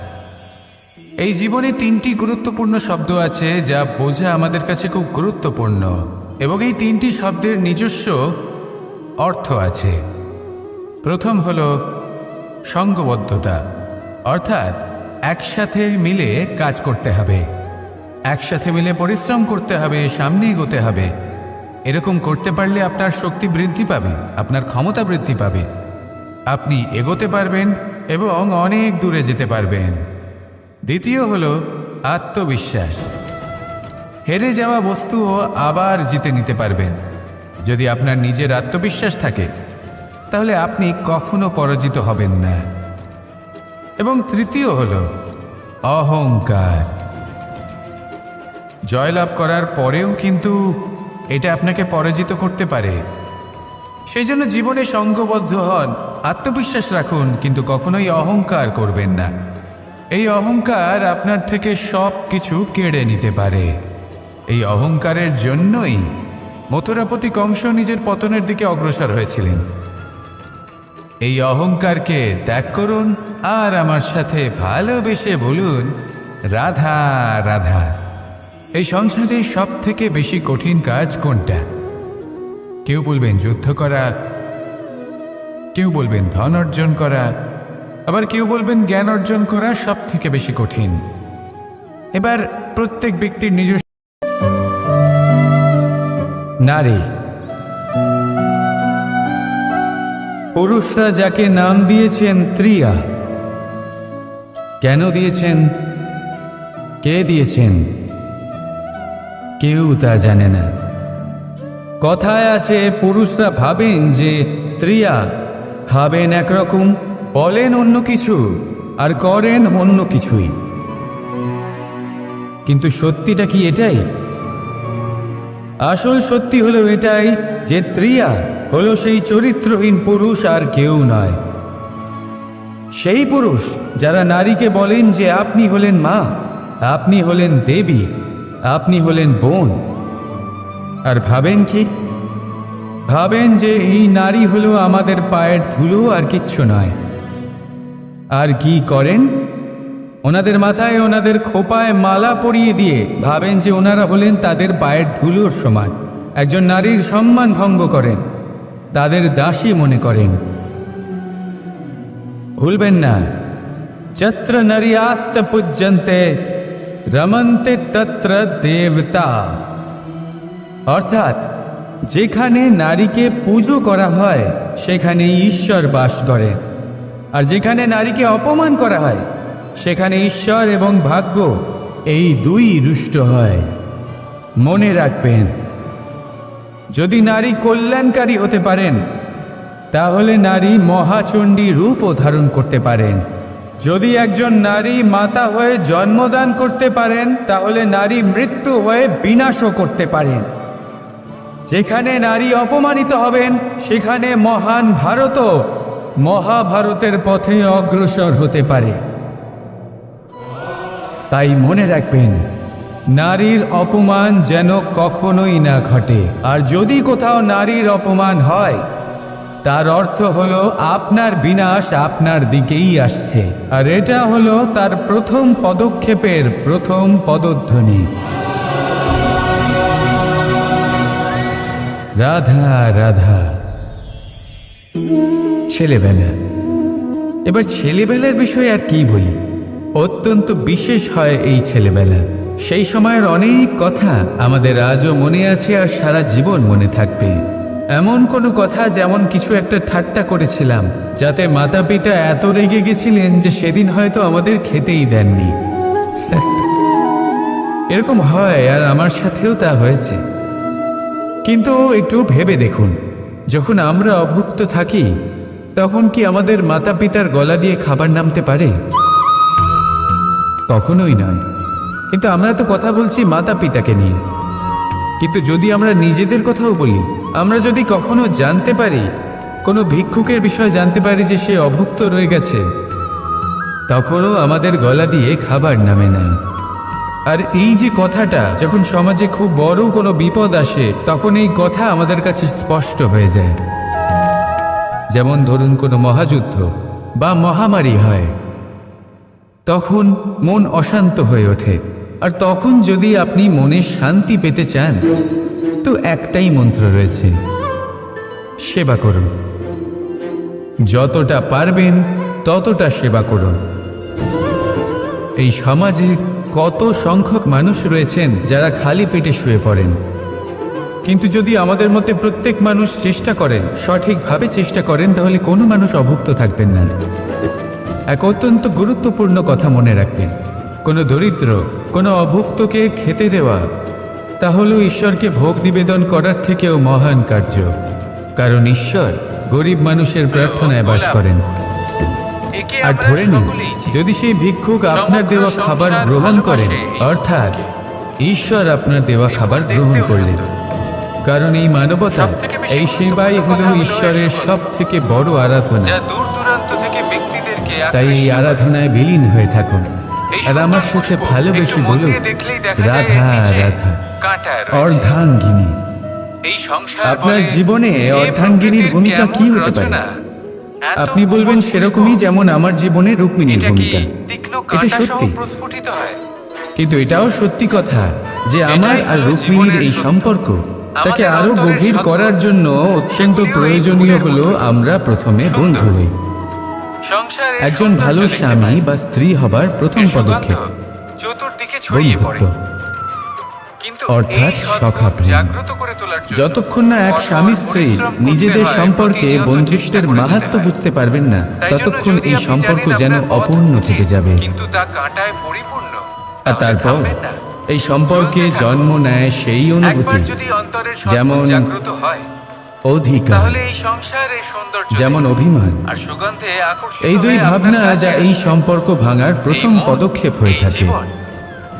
[SPEAKER 1] এই জীবনে তিনটি গুরুত্বপূর্ণ শব্দ আছে যা বোঝা আমাদের কাছে খুব গুরুত্বপূর্ণ, এবং এই তিনটি শব্দের নিজস্ব অর্থ আছে। প্রথম হলো সঙ্গবদ্ধতা, অর্থাৎ একসাথে মিলে কাজ করতে হবে, একসাথে মিলে পরিশ্রম করতে হবে, সামনে এগোতে হবে। এরকম করতে পারলে আপনার শক্তি বৃদ্ধি পাবে, আপনার ক্ষমতা বৃদ্ধি পাবে, আপনি এগোতে পারবেন এবং অনেক দূরে যেতে পারবেন। দ্বিতীয় হলো আত্মবিশ্বাস। হেরে যাওয়া বস্তুও আবার জিতে নিতে পারবেন। যদি আপনার নিজের আত্মবিশ্বাস থাকে, তাহলে আপনি কখনো পরাজিত হবেন না। এবং তৃতীয় হলো অহংকার। জয়লাভ করার পরেও কিন্তু এটা আপনাকে পরাজিত করতে পারে। সেই জন্য জীবনে সঙ্গবদ্ধ হন, আত্মবিশ্বাস রাখুন, কিন্তু কখনোই অহংকার করবেন না। এই অহংকার আপনার থেকে সব কিছু কেড়ে নিতে পারে। এই অহংকারের জন্যই মথুরাপতি কংস নিজের পতনের দিকে অগ্রসর হয়েছিলেন। এই অহংকারকে ত্যাগ করুন আর আমার সাথে ভালোবেসে বলুন, রাধা রাধা। এই সংসারে সব থেকে বেশি কঠিন কাজ কোনটা? কেউ বলবেন যুদ্ধ করা, কেউ বলবেন ধন অর্জন করা, আবার কেউ বলবেন জ্ঞান অর্জন করা সব থেকে বেশি কঠিন। এবার প্রত্যেক ব্যক্তির নিজস্ব নারী, পুরুষরা যাকে নাম দিয়েছেন ত্রিয়া, কেন দিয়েছেন, কে দিয়েছেন, কেউ তা জানে না। কথায় আছে পুরুষরা ভাবেন যে ত্রিয়া, ভাবেন একরকম, বলেন অন্য কিছু আর করেন অন্য কিছুই। কিন্তু সত্যিটা কি এটাই? আসল সত্যি হলো এটাই যে ত্রিয়া হলো সেই চরিত্রহীন পুরুষ আর কেউ নয়। সেই পুরুষ যারা নারীকে বলেন যে আপনি হলেন মা, আপনি হলেন দেবী, আপনি হলেন বোন, আর ভাবেন কি? ভাবেন যে এই নারী হলো আমাদের পায়ের ধুলো আর কিচ্ছু নয়। আর কি করেন? ওনাদের মাথায়, ওনাদের খোপায় মালা পরিয়ে দিয়ে ভাবেন যে ওনারা হলেন তাদের পায়ের ধুলোর সমান। একজন নারীর সম্মান ভঙ্গ করেন, তাদের দাসী মনে করেন। ভুলবেন না, যত্র নারীয়াশ্চ পূজ্যন্তে রমন্তে তত্র দেবতা। অর্থাৎ যেখানে নারীকে পুজো করা হয় সেখানে ঈশ্বর বাস করেন, আর যেখানে নারীকে অপমান করা হয় সেখানে ঈশ্বর এবং ভাগ্য এই দুই রুষ্ট হয়। মনে রাখবেন, যদি নারী কল্যাণকারী হতে পারেন তাহলে নারী মহাচণ্ডী রূপও ধারণ করতে পারেন। যদি একজন নারী মাতা হয়ে জন্মদান করতে পারেন তাহলে নারী মৃত্যু হয়ে বিনাশও করতে পারেন। যেখানে নারী অপমানিত হবেন সেখানে মহান ভারতও মহাভারতের পথে অগ্রসর হতে পারে। তাই মনে রাখবেন, নারীর অপমান যেন কখনোই না ঘটে। আর যদি কোথাও নারীর অপমান হয় তার অর্থ হলো আপনার বিনাশ আপনার দিকেই আসছে, আর এটা হলো তার প্রথম পদক্ষেপের প্রথম পদধ্বনি। রাধা রাধা। ছেলেবেলা। এবার ছেলেবেলার বিষয়ে আর কি বলি, অত্যন্ত বিশেষ হয় এই ছেলেবেলা। সেই সময়ের অনেক কথা আমাদের আজও মনে আছে আর সারা জীবন মনে থাকবে। এমন কোনো কথা যেমন কিছু একটা ঠাট্টা করেছিলাম যাতে মাতা পিতা এত রেগে গেছিলেন যে সেদিন হয়তো আমাদের খেতেই দেননি। এরকম হয়, আর আমার সাথেও তা হয়েছে। কিন্তু একটু ভেবে দেখুন, যখন আমরা অভুক্ত থাকি তখন কি আমাদের মাতা পিতার গলা দিয়ে খাবার নামতে পারে? কখনোই নয়। কিন্তু আমরা তো কথা বলছি মাতা পিতাকে নিয়ে। কিন্তু যদি আমরা নিজেদের কথাও বলি, আমরা যদি কখনো জানতে পারি, কোনো ভিক্ষুকের বিষয়ে জানতে পারি যে সে অভুক্ত রয়ে গেছে, তখনও আমাদের গলা দিয়ে খাবার নামে না। আর এই যে কথাটা, যখন সমাজে খুব বড় কোনো বিপদ আসে তখন এই কথা আমাদের কাছে স্পষ্ট হয়ে যায়। যেমন ধরুন কোনো মহাযুদ্ধ বা মহামারী হয়, তখন মন অশান্ত হয়ে ওঠে। আর তখন যদি আপনি মনে শান্তি পেতে চান তো একটাই মন্ত্র রয়েছে, সেবা করুন। যতটা পারবেন ততটা সেবা করুন। এই সমাজে কত সংখ্যক মানুষ রয়েছেন যারা খালি পেটে শুয়ে পড়েন, কিন্তু যদি আমাদের মধ্যে প্রত্যেক মানুষ চেষ্টা করেন, সঠিকভাবে চেষ্টা করেন, তাহলে কোনো মানুষ অভুক্ত থাকবেন না। এক অত্যন্ত গুরুত্বপূর্ণ কথা মনে রাখবেন, কোনো দরিদ্র, কোনো অভুক্তকে খেতে দেওয়া তাহলে ঈশ্বরকে ভোগ নিবেদন করার থেকেও মহান কার্য। কারণ ঈশ্বর গরিব মানুষের প্রার্থনায় বাস করেন। আর ধরে নিন, যদি সেই ভিক্ষুক আপনার দেওয়া খাবার গ্রহণ করেন, অর্থাৎ ঈশ্বর আপনার দেওয়া খাবার গ্রহণ করলেন। কারণ এই মানবতা,
[SPEAKER 2] সবথেকে বেশি
[SPEAKER 1] এই সেবাই
[SPEAKER 2] গুরুত্বপূর্ণ
[SPEAKER 1] হলো
[SPEAKER 2] কথা হলো
[SPEAKER 1] ঈশ্বরের
[SPEAKER 2] এসব।
[SPEAKER 1] সব থেকে বড় আরাধনা।
[SPEAKER 2] যা দূর দূরান্ত থেকে ব্যক্তিদেরকে
[SPEAKER 1] তাই এই
[SPEAKER 2] আকৃষ্ট করে।
[SPEAKER 1] আরাধনায় বিলীন হয়ে থাকুন
[SPEAKER 2] এই
[SPEAKER 1] আর আমার
[SPEAKER 2] সুন্দর
[SPEAKER 1] সাথে
[SPEAKER 2] পুষ্প
[SPEAKER 1] ভালোবেসে
[SPEAKER 2] একটু মন
[SPEAKER 1] বলুন,
[SPEAKER 2] দিয়ে দেখলেই দেখা যায় এর
[SPEAKER 1] রাধা
[SPEAKER 2] নিচে
[SPEAKER 1] রাধা
[SPEAKER 2] কাঁটা রয়েছে।
[SPEAKER 1] অর্ধাঙ্গিনী।
[SPEAKER 2] এই সংসার
[SPEAKER 1] আপনার
[SPEAKER 2] বলে,
[SPEAKER 1] জীবনে
[SPEAKER 2] এ
[SPEAKER 1] অর্ধাঙ্গিনীর
[SPEAKER 2] প্রকৃতির
[SPEAKER 1] ভূমিকা
[SPEAKER 2] কেমন
[SPEAKER 1] কি হতে পারে?
[SPEAKER 2] রচনা? এত
[SPEAKER 1] আপনি বলবেন
[SPEAKER 2] কোমল
[SPEAKER 1] সেরকমই
[SPEAKER 2] পুষ্প।
[SPEAKER 1] যেমন আমার জীবনে রুক্মিণীর
[SPEAKER 2] এটা কি
[SPEAKER 1] ভূমিকা।
[SPEAKER 2] তীক্ষ্ণ
[SPEAKER 1] এটা
[SPEAKER 2] কাঁটা সহ
[SPEAKER 1] সত্যি,
[SPEAKER 2] প্রস্ফুটিত হয়?
[SPEAKER 1] কিন্তু এটাও সত্যি কথা যে আমার
[SPEAKER 2] এটাই
[SPEAKER 1] আর
[SPEAKER 2] হলো
[SPEAKER 1] রুক্মিণীর
[SPEAKER 2] জীবনের
[SPEAKER 1] এই
[SPEAKER 2] সত্য।
[SPEAKER 1] সম্পর্ক তাকে
[SPEAKER 2] আমাদের
[SPEAKER 1] আরো
[SPEAKER 2] অন্তরের
[SPEAKER 1] গভীর
[SPEAKER 2] সত্য।
[SPEAKER 1] করার জন্য অত্যন্ত
[SPEAKER 2] সেগুলিও এই
[SPEAKER 1] প্রয়োজনীয়
[SPEAKER 2] ফুলের
[SPEAKER 1] হলো
[SPEAKER 2] মতো।
[SPEAKER 1] আমরা প্রথমে
[SPEAKER 2] সুন্দর।
[SPEAKER 1] বন্ধু হই।
[SPEAKER 2] সংসারের
[SPEAKER 1] একজন
[SPEAKER 2] সৌন্দর্য
[SPEAKER 1] ভালো
[SPEAKER 2] দেখতে
[SPEAKER 1] স্বামী
[SPEAKER 2] পাই।
[SPEAKER 1] বা স্ত্রী হবার প্রথম
[SPEAKER 2] এর সুগন্ধ
[SPEAKER 1] পদক্ষেপ
[SPEAKER 2] চতুর্দিকে ছড়িয়ে পড়ে।
[SPEAKER 1] বন্ধুত্ব,
[SPEAKER 2] কিন্তু
[SPEAKER 1] অর্থাৎ
[SPEAKER 2] এই সদ্গুণ
[SPEAKER 1] সখা প্রেম।
[SPEAKER 2] জাগ্রত করে তোলার জন্য
[SPEAKER 1] যতক্ষণ না এক
[SPEAKER 2] কঠোর
[SPEAKER 1] স্বামী স্ত্রী
[SPEAKER 2] পরিশ্রম করতে
[SPEAKER 1] নিজেদের
[SPEAKER 2] হয়,
[SPEAKER 1] সম্পর্কে
[SPEAKER 2] প্রতিনিয়ত চেষ্টা
[SPEAKER 1] বন্ধুত্বের
[SPEAKER 2] করে যেতে
[SPEAKER 1] মাহাত্ম্য
[SPEAKER 2] হয়।
[SPEAKER 1] বুঝতে পারবেন না,
[SPEAKER 2] তাই জন্য
[SPEAKER 1] ততক্ষণ
[SPEAKER 2] যদি
[SPEAKER 1] এই
[SPEAKER 2] আপনি
[SPEAKER 1] সম্পর্ক
[SPEAKER 2] জানেন
[SPEAKER 1] যেন
[SPEAKER 2] আপনার পথ
[SPEAKER 1] অপূর্ণ
[SPEAKER 2] উচিত,
[SPEAKER 1] থেকে যাবে।
[SPEAKER 2] কিন্তু তা কাঁটায় পরিপূর্ণ,
[SPEAKER 1] আর
[SPEAKER 2] তাহলে
[SPEAKER 1] তারপর
[SPEAKER 2] থামবেন না।
[SPEAKER 1] এই সম্পর্কে
[SPEAKER 2] চলতে থাকুন।
[SPEAKER 1] জন্ম নেয় সেই
[SPEAKER 2] একবার
[SPEAKER 1] অনুভূতি,
[SPEAKER 2] যদি অন্তরের
[SPEAKER 1] যেমন
[SPEAKER 2] সদ্গুণ জাগ্রত হয়,
[SPEAKER 1] অধিকার,
[SPEAKER 2] তাহলে এই সংসারের সৌন্দর্য
[SPEAKER 1] যেমন
[SPEAKER 2] দেখে
[SPEAKER 1] অভিমান,
[SPEAKER 2] আর সুগন্ধে আকর্ষিত
[SPEAKER 1] এই দুই
[SPEAKER 2] হয়ে আপনার
[SPEAKER 1] ভাবনা
[SPEAKER 2] কাছে
[SPEAKER 1] যা এই
[SPEAKER 2] আসে।
[SPEAKER 1] সম্পর্ক ভাঙার প্রথম
[SPEAKER 2] এই মন,
[SPEAKER 1] পদক্ষেপ হয়ে
[SPEAKER 2] এই
[SPEAKER 1] থাকে।
[SPEAKER 2] জীবন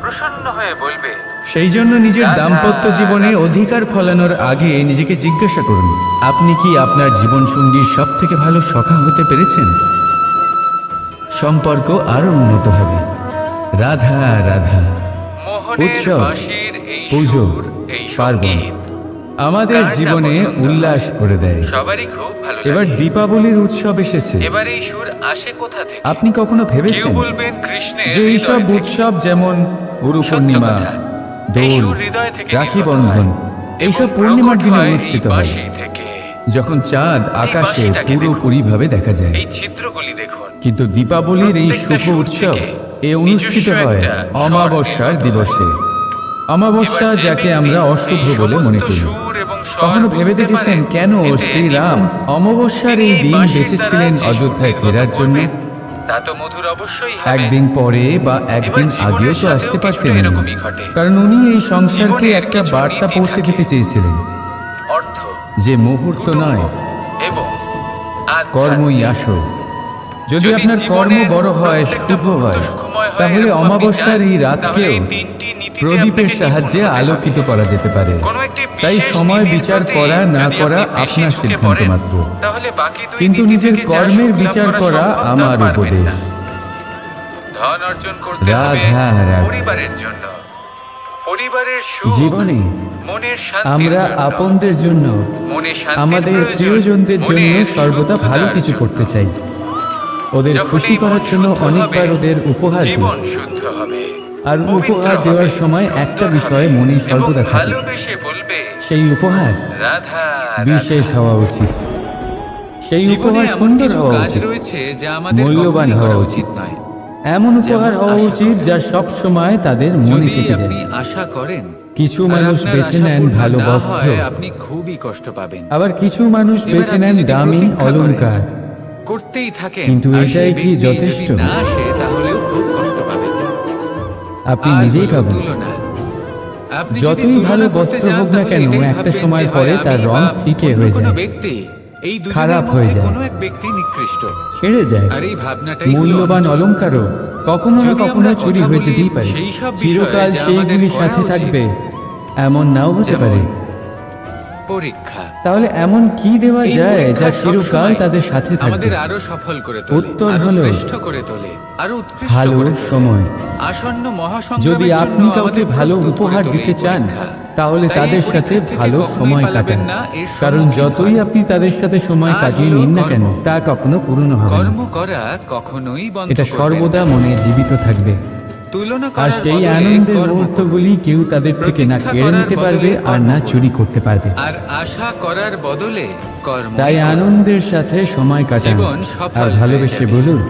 [SPEAKER 2] প্রসন্ন হয়ে বলবে,
[SPEAKER 1] সেই জন্য নিজের
[SPEAKER 2] রাধা,
[SPEAKER 1] দাম্পত্য জীবনে
[SPEAKER 2] রাধা।
[SPEAKER 1] অধিকার ফলানোর আগে নিজেকে জিজ্ঞাসা করুন, আপনি কি আপনার জীবনসঙ্গীর সব থেকে ভালো সখা হতে পেরেছেন? সম্পর্ক আরো উন্নত হবে। রাধা রাধা।
[SPEAKER 2] মোহনের
[SPEAKER 1] উৎসব,
[SPEAKER 2] বাঁশির এই
[SPEAKER 1] পুজো,
[SPEAKER 2] সুর, এই
[SPEAKER 1] পার্বণ
[SPEAKER 2] সঙ্গীত
[SPEAKER 1] আমাদের
[SPEAKER 2] কার না
[SPEAKER 1] জীবনে
[SPEAKER 2] পছন্দ?
[SPEAKER 1] উল্লাস করে দেয়।
[SPEAKER 2] সবারই খুব ভালো
[SPEAKER 1] এবার
[SPEAKER 2] লাগে।
[SPEAKER 1] দীপাবলির উৎসব এসেছে।
[SPEAKER 2] এবার এই সুর আসে কোথা থেকে?
[SPEAKER 1] আপনি কখনো
[SPEAKER 2] কেউ
[SPEAKER 1] ভেবেছেন
[SPEAKER 2] বলবেন কৃষ্ণের
[SPEAKER 1] যে এইসব
[SPEAKER 2] হৃদয় থেকে।
[SPEAKER 1] উৎসব যেমন গুরু
[SPEAKER 2] সত্য
[SPEAKER 1] পূর্ণিমা,
[SPEAKER 2] কথা। এই
[SPEAKER 1] দোল,
[SPEAKER 2] সুর হৃদয় থেকে
[SPEAKER 1] রাখি
[SPEAKER 2] নির্গত
[SPEAKER 1] বন্ধন
[SPEAKER 2] হয়।
[SPEAKER 1] এইসব
[SPEAKER 2] এবং
[SPEAKER 1] পূর্ণিমার
[SPEAKER 2] প্রকট
[SPEAKER 1] দিনে
[SPEAKER 2] হয় এই
[SPEAKER 1] অনুষ্ঠিত হয়,
[SPEAKER 2] বাঁশি থেকে।
[SPEAKER 1] যখন চাঁদ আকাশে
[SPEAKER 2] বাঁশিটাকে দেখুন।
[SPEAKER 1] পুরোপুরিভাবে দেখা যায়।
[SPEAKER 2] এই ছিদ্রগুলি দেখুন।
[SPEAKER 1] কিন্তু দীপাবলির এই
[SPEAKER 2] প্রত্যেকটা
[SPEAKER 1] শুভ
[SPEAKER 2] সুর
[SPEAKER 1] উৎসব
[SPEAKER 2] থেকে
[SPEAKER 1] এ অনুষ্ঠিত
[SPEAKER 2] নিজস্ব
[SPEAKER 1] হয়
[SPEAKER 2] একটা স্বর
[SPEAKER 1] অমাবস্যার
[SPEAKER 2] নির্গত
[SPEAKER 1] দিবসে।
[SPEAKER 2] হয়।
[SPEAKER 1] অমাবস্যা
[SPEAKER 2] এবার যে
[SPEAKER 1] যাকে
[SPEAKER 2] ব্যক্তি
[SPEAKER 1] আমরা অশুভ
[SPEAKER 2] এই
[SPEAKER 1] বলে
[SPEAKER 2] সমস্ত
[SPEAKER 1] মনে করি।
[SPEAKER 2] সুর এবং স্বর
[SPEAKER 1] কখনো ভেবে
[SPEAKER 2] বুঝতে
[SPEAKER 1] দেখেছেন
[SPEAKER 2] পারেন,
[SPEAKER 1] কেন
[SPEAKER 2] এতে
[SPEAKER 1] শ্রীরাম
[SPEAKER 2] নিপুণ।
[SPEAKER 1] অমাবস্যার
[SPEAKER 2] তিনি
[SPEAKER 1] এই দিন
[SPEAKER 2] বাঁশির
[SPEAKER 1] বেঁচেছিলেন
[SPEAKER 2] দ্বারা যে সুর
[SPEAKER 1] অযোধ্যায়
[SPEAKER 2] নির্গত
[SPEAKER 1] ফেরার জন্য?
[SPEAKER 2] করবেন, তা তো মধুর অবশ্যই হবে।
[SPEAKER 1] একদিন পরে বা একদিন
[SPEAKER 2] এবার
[SPEAKER 1] আগেও
[SPEAKER 2] জীবনের
[SPEAKER 1] তো আসতে
[SPEAKER 2] সাথেও
[SPEAKER 1] পারতেন
[SPEAKER 2] কিছুটা
[SPEAKER 1] না।
[SPEAKER 2] এরকমই ঘটে।
[SPEAKER 1] কারণ উনি এই সংসারকে
[SPEAKER 2] জীবনের
[SPEAKER 1] একটা
[SPEAKER 2] কিছু
[SPEAKER 1] বার্তা
[SPEAKER 2] নীতি
[SPEAKER 1] পৌঁছে
[SPEAKER 2] থাকে।
[SPEAKER 1] দিতে চেয়েছিলেন
[SPEAKER 2] অর্থ,
[SPEAKER 1] যে মুহূর্ত
[SPEAKER 2] কুটুম্ব
[SPEAKER 1] নয়,
[SPEAKER 2] এবং
[SPEAKER 1] কর্মই আসল। যদি আপনার কর্ম
[SPEAKER 2] জীবনের
[SPEAKER 1] বড় হয়,
[SPEAKER 2] প্রত্যেকটা
[SPEAKER 1] শুভ
[SPEAKER 2] মুহূর্ত
[SPEAKER 1] হয়,
[SPEAKER 2] সুখময় হয়
[SPEAKER 1] তাহলে
[SPEAKER 2] এরকম আপনি
[SPEAKER 1] অমাবস্যার
[SPEAKER 2] চান,
[SPEAKER 1] এই
[SPEAKER 2] তাহলে
[SPEAKER 1] রাতকেও
[SPEAKER 2] এই তিনটি নীতিতে
[SPEAKER 1] প্রদীপের
[SPEAKER 2] আপনাকে
[SPEAKER 1] সাহায্যে
[SPEAKER 2] নিপুণ হতে
[SPEAKER 1] আলোকিত
[SPEAKER 2] হবে।
[SPEAKER 1] করা যেতে পারে।
[SPEAKER 2] কোনো একটি
[SPEAKER 1] তাই
[SPEAKER 2] বিশেষ
[SPEAKER 1] সময়
[SPEAKER 2] নীতির
[SPEAKER 1] বিচার
[SPEAKER 2] প্রতি
[SPEAKER 1] করা না
[SPEAKER 2] যদি
[SPEAKER 1] করা
[SPEAKER 2] আপনি বেশি
[SPEAKER 1] আপনার
[SPEAKER 2] ঝুঁকে
[SPEAKER 1] সিদ্ধান্ত
[SPEAKER 2] পড়েন,
[SPEAKER 1] মাত্র।
[SPEAKER 2] তাহলে বাকি দুই
[SPEAKER 1] কিন্তু
[SPEAKER 2] নীতি
[SPEAKER 1] নিজের
[SPEAKER 2] থেকে যা
[SPEAKER 1] কর্মের
[SPEAKER 2] সুখ লাভ
[SPEAKER 1] বিচার করা
[SPEAKER 2] সম্ভব তা
[SPEAKER 1] আমার
[SPEAKER 2] পারবেন
[SPEAKER 1] উপদেশ।
[SPEAKER 2] না। ধন অর্জন করতে হবে
[SPEAKER 1] রাধা রাধা।
[SPEAKER 2] পরিবারের জন্য, পরিবারের সুখ,
[SPEAKER 1] জীবনে
[SPEAKER 2] মনের শান্তির
[SPEAKER 1] আমরা
[SPEAKER 2] জন্য,
[SPEAKER 1] আপনদের জন্য,
[SPEAKER 2] মনে শান্তির
[SPEAKER 1] আমাদের
[SPEAKER 2] প্রয়োজন,
[SPEAKER 1] প্রিয়জনদের জন্য
[SPEAKER 2] মনের
[SPEAKER 1] সর্বদা ভালো
[SPEAKER 2] শুদ্ধতার
[SPEAKER 1] কিছু
[SPEAKER 2] জন্য।
[SPEAKER 1] করতে চাই। ওদের
[SPEAKER 2] যখন
[SPEAKER 1] খুশি
[SPEAKER 2] এই মন
[SPEAKER 1] করার জন্য
[SPEAKER 2] শুদ্ধ
[SPEAKER 1] অনেকবার
[SPEAKER 2] হবে,
[SPEAKER 1] ওদের উপহার দিই।
[SPEAKER 2] জীবন শুদ্ধ হবে,
[SPEAKER 1] আর
[SPEAKER 2] পবিত্র
[SPEAKER 1] উপহার
[SPEAKER 2] হবে,
[SPEAKER 1] দেওয়ার সময় একটা
[SPEAKER 2] সুন্দর
[SPEAKER 1] বিষয়ে
[SPEAKER 2] হবে,
[SPEAKER 1] মনে
[SPEAKER 2] এবং
[SPEAKER 1] সর্বদা থাকে,
[SPEAKER 2] ভালোবেসে বলবে,
[SPEAKER 1] সেই উপহার
[SPEAKER 2] রাধা
[SPEAKER 1] বিশেষ
[SPEAKER 2] রাধা।
[SPEAKER 1] হওয়া উচিত। সেই
[SPEAKER 2] জীবনে
[SPEAKER 1] উপহার
[SPEAKER 2] এমন
[SPEAKER 1] সুন্দর
[SPEAKER 2] কিছু
[SPEAKER 1] হওয়া
[SPEAKER 2] কাজ
[SPEAKER 1] উচিত,
[SPEAKER 2] রয়েছে যা আমাদের
[SPEAKER 1] মূল্যবান
[SPEAKER 2] কখনোই
[SPEAKER 1] হওয়া
[SPEAKER 2] করা
[SPEAKER 1] উচিত।
[SPEAKER 2] নয়।
[SPEAKER 1] এমন উপহার
[SPEAKER 2] যেমন
[SPEAKER 1] হওয়া
[SPEAKER 2] আশা
[SPEAKER 1] উচিত
[SPEAKER 2] করা।
[SPEAKER 1] যা সব সময় তাদের মনে
[SPEAKER 2] যদি
[SPEAKER 1] থেকে যায়।
[SPEAKER 2] আপনি আশা করেন
[SPEAKER 1] কিছু
[SPEAKER 2] আর
[SPEAKER 1] মানুষ
[SPEAKER 2] আপনার
[SPEAKER 1] বেছে
[SPEAKER 2] আশা
[SPEAKER 1] নেন
[SPEAKER 2] পূর্ণ
[SPEAKER 1] ভালো
[SPEAKER 2] না
[SPEAKER 1] বস্ত্র,
[SPEAKER 2] হয়, আপনি খুবই কষ্ট পাবেন।
[SPEAKER 1] আবার কিছু মানুষ
[SPEAKER 2] এবার
[SPEAKER 1] বেছে
[SPEAKER 2] আপনি
[SPEAKER 1] নেন
[SPEAKER 2] যদি
[SPEAKER 1] দামি
[SPEAKER 2] প্রতীক্ষা করেন,
[SPEAKER 1] অলংকার।
[SPEAKER 2] করতেই থাকেন,
[SPEAKER 1] কিন্তু
[SPEAKER 2] আর
[SPEAKER 1] এটাই
[SPEAKER 2] সেই
[SPEAKER 1] কি
[SPEAKER 2] ব্যক্তি
[SPEAKER 1] যথেষ্ট?
[SPEAKER 2] যদি না আসে, তাহলেও খুব কষ্ট পাবেন।
[SPEAKER 1] আপনি
[SPEAKER 2] আর
[SPEAKER 1] নিজেই
[SPEAKER 2] হলো
[SPEAKER 1] ভাবুন,
[SPEAKER 2] তুলনা। আপনি যদি
[SPEAKER 1] যতই
[SPEAKER 2] তুলনা
[SPEAKER 1] ভালো
[SPEAKER 2] করতে
[SPEAKER 1] বস্ত্র
[SPEAKER 2] চান,
[SPEAKER 1] হোক না
[SPEAKER 2] তাহলে
[SPEAKER 1] কেন,
[SPEAKER 2] এটাই
[SPEAKER 1] একটা
[SPEAKER 2] ভাববেন
[SPEAKER 1] সময়
[SPEAKER 2] যে
[SPEAKER 1] পরে
[SPEAKER 2] হয়
[SPEAKER 1] তার
[SPEAKER 2] আমি
[SPEAKER 1] রং
[SPEAKER 2] বা
[SPEAKER 1] ফিকে
[SPEAKER 2] অন্য
[SPEAKER 1] হয়ে
[SPEAKER 2] কোনো
[SPEAKER 1] যায়,
[SPEAKER 2] ব্যক্তি, এই দুজনের
[SPEAKER 1] খারাপ
[SPEAKER 2] মধ্যে
[SPEAKER 1] হয়ে যায়,
[SPEAKER 2] কোনো এক ব্যক্তি নিকৃষ্ট।
[SPEAKER 1] ছেড়ে যায়।
[SPEAKER 2] আর এই ভাবনাটাই হলো
[SPEAKER 1] মূল্যবান
[SPEAKER 2] অঞ্চল।
[SPEAKER 1] অলংকারও কখনো না
[SPEAKER 2] যদি
[SPEAKER 1] কখনো
[SPEAKER 2] আমরা
[SPEAKER 1] চুরি
[SPEAKER 2] কথা
[SPEAKER 1] হয়ে
[SPEAKER 2] বলি
[SPEAKER 1] যেতেই পারে।
[SPEAKER 2] সেই সব বিষয়ে
[SPEAKER 1] চিরকাল
[SPEAKER 2] যা
[SPEAKER 1] সেইগুলি
[SPEAKER 2] আমাদের করা
[SPEAKER 1] সাথে
[SPEAKER 2] উচিত,
[SPEAKER 1] থাকবে এমন নাও হতে
[SPEAKER 2] যেমন
[SPEAKER 1] পারে।
[SPEAKER 2] পরীক্ষা।
[SPEAKER 1] তাহলে এমন কি দেওয়া
[SPEAKER 2] এই
[SPEAKER 1] যায় যা
[SPEAKER 2] পরীক্ষা
[SPEAKER 1] চিরকাল
[SPEAKER 2] সবসময়
[SPEAKER 1] তাদের সাথে থাকবে?
[SPEAKER 2] আমাদের আরো সফল করে তোলে,
[SPEAKER 1] উত্তর
[SPEAKER 2] আরো
[SPEAKER 1] হলো
[SPEAKER 2] শ্রেষ্ঠ করে তোলে, আরো উৎকৃষ্ট
[SPEAKER 1] ভালো
[SPEAKER 2] করে তোলে।
[SPEAKER 1] সময়।
[SPEAKER 2] আসন্ন মহাসংগ্রামের
[SPEAKER 1] যদি
[SPEAKER 2] জন্য
[SPEAKER 1] আপনি কাউকে
[SPEAKER 2] আমাদের
[SPEAKER 1] ভালো
[SPEAKER 2] প্রস্তুত করে
[SPEAKER 1] উপহার
[SPEAKER 2] তোলে
[SPEAKER 1] দিতে
[SPEAKER 2] এই
[SPEAKER 1] চান,
[SPEAKER 2] পরীক্ষা।
[SPEAKER 1] তাহলে
[SPEAKER 2] তাই এই
[SPEAKER 1] তাদের
[SPEAKER 2] পরীক্ষা
[SPEAKER 1] সাথে
[SPEAKER 2] থেকে
[SPEAKER 1] ভালো
[SPEAKER 2] কখনোই
[SPEAKER 1] সময়
[SPEAKER 2] পালাবেন
[SPEAKER 1] কাটান।
[SPEAKER 2] না, এর
[SPEAKER 1] কারণ
[SPEAKER 2] সম্মুখীন
[SPEAKER 1] যতই
[SPEAKER 2] হন।
[SPEAKER 1] আপনি তাদের সাথে সময়
[SPEAKER 2] আর
[SPEAKER 1] কাটিয়ে
[SPEAKER 2] হলো
[SPEAKER 1] নিন না কেন,
[SPEAKER 2] কর্ম।
[SPEAKER 1] তা কখনো পূর্ণ হবে না।
[SPEAKER 2] কর্ম করা কখনোই বন্ধ
[SPEAKER 1] এটা
[SPEAKER 2] করবেন
[SPEAKER 1] সর্বদা
[SPEAKER 2] না।
[SPEAKER 1] মনে জীবিত থাকবে।
[SPEAKER 2] তুলনা
[SPEAKER 1] আর
[SPEAKER 2] করার
[SPEAKER 1] সেই
[SPEAKER 2] বদলে
[SPEAKER 1] আনন্দের
[SPEAKER 2] কর্ম করুন।
[SPEAKER 1] মুহূর্তগুলি কেউ তাদের থেকে না
[SPEAKER 2] প্রতীক্ষা
[SPEAKER 1] কেড়ে
[SPEAKER 2] করার
[SPEAKER 1] নিতে
[SPEAKER 2] বদলে
[SPEAKER 1] পারবে আর
[SPEAKER 2] কর্ম
[SPEAKER 1] না
[SPEAKER 2] করুন।
[SPEAKER 1] চুরি করতে পারবে।
[SPEAKER 2] আর আশা করার বদলে কর্ম।
[SPEAKER 1] তাই আনন্দের সাথে সময় কাটান
[SPEAKER 2] জীবন সফল
[SPEAKER 1] আর
[SPEAKER 2] হয়ে
[SPEAKER 1] ভালোবেসে
[SPEAKER 2] যাবে।
[SPEAKER 1] বলুন,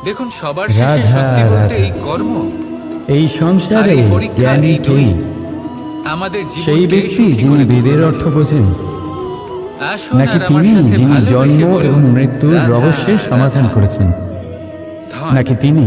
[SPEAKER 2] দেখুন, সবার শেষে
[SPEAKER 1] রাধা
[SPEAKER 2] সত্যি বলতে
[SPEAKER 1] রাধা।
[SPEAKER 2] এই কর্ম।
[SPEAKER 1] এই সংসারে
[SPEAKER 2] আর এই পরীক্ষা,
[SPEAKER 1] জ্ঞানী
[SPEAKER 2] এই দুই
[SPEAKER 1] কেই
[SPEAKER 2] আমাদের
[SPEAKER 1] সেই
[SPEAKER 2] জীবনকে
[SPEAKER 1] ব্যক্তি
[SPEAKER 2] সুখী
[SPEAKER 1] যিনি
[SPEAKER 2] করে
[SPEAKER 1] বেদের
[SPEAKER 2] তুলবে।
[SPEAKER 1] অর্থ বোঝেন,
[SPEAKER 2] আসুন
[SPEAKER 1] নাকি
[SPEAKER 2] আর আমার
[SPEAKER 1] তিনি
[SPEAKER 2] সাথে
[SPEAKER 1] যিনি
[SPEAKER 2] ভালোবেসে
[SPEAKER 1] জন্ম
[SPEAKER 2] বলুন,
[SPEAKER 1] এবং মৃত্যুর
[SPEAKER 2] রাধা,
[SPEAKER 1] রহস্যের সমাধান
[SPEAKER 2] রাধা।
[SPEAKER 1] করেছেন,
[SPEAKER 2] ধন,
[SPEAKER 1] নাকি তিনি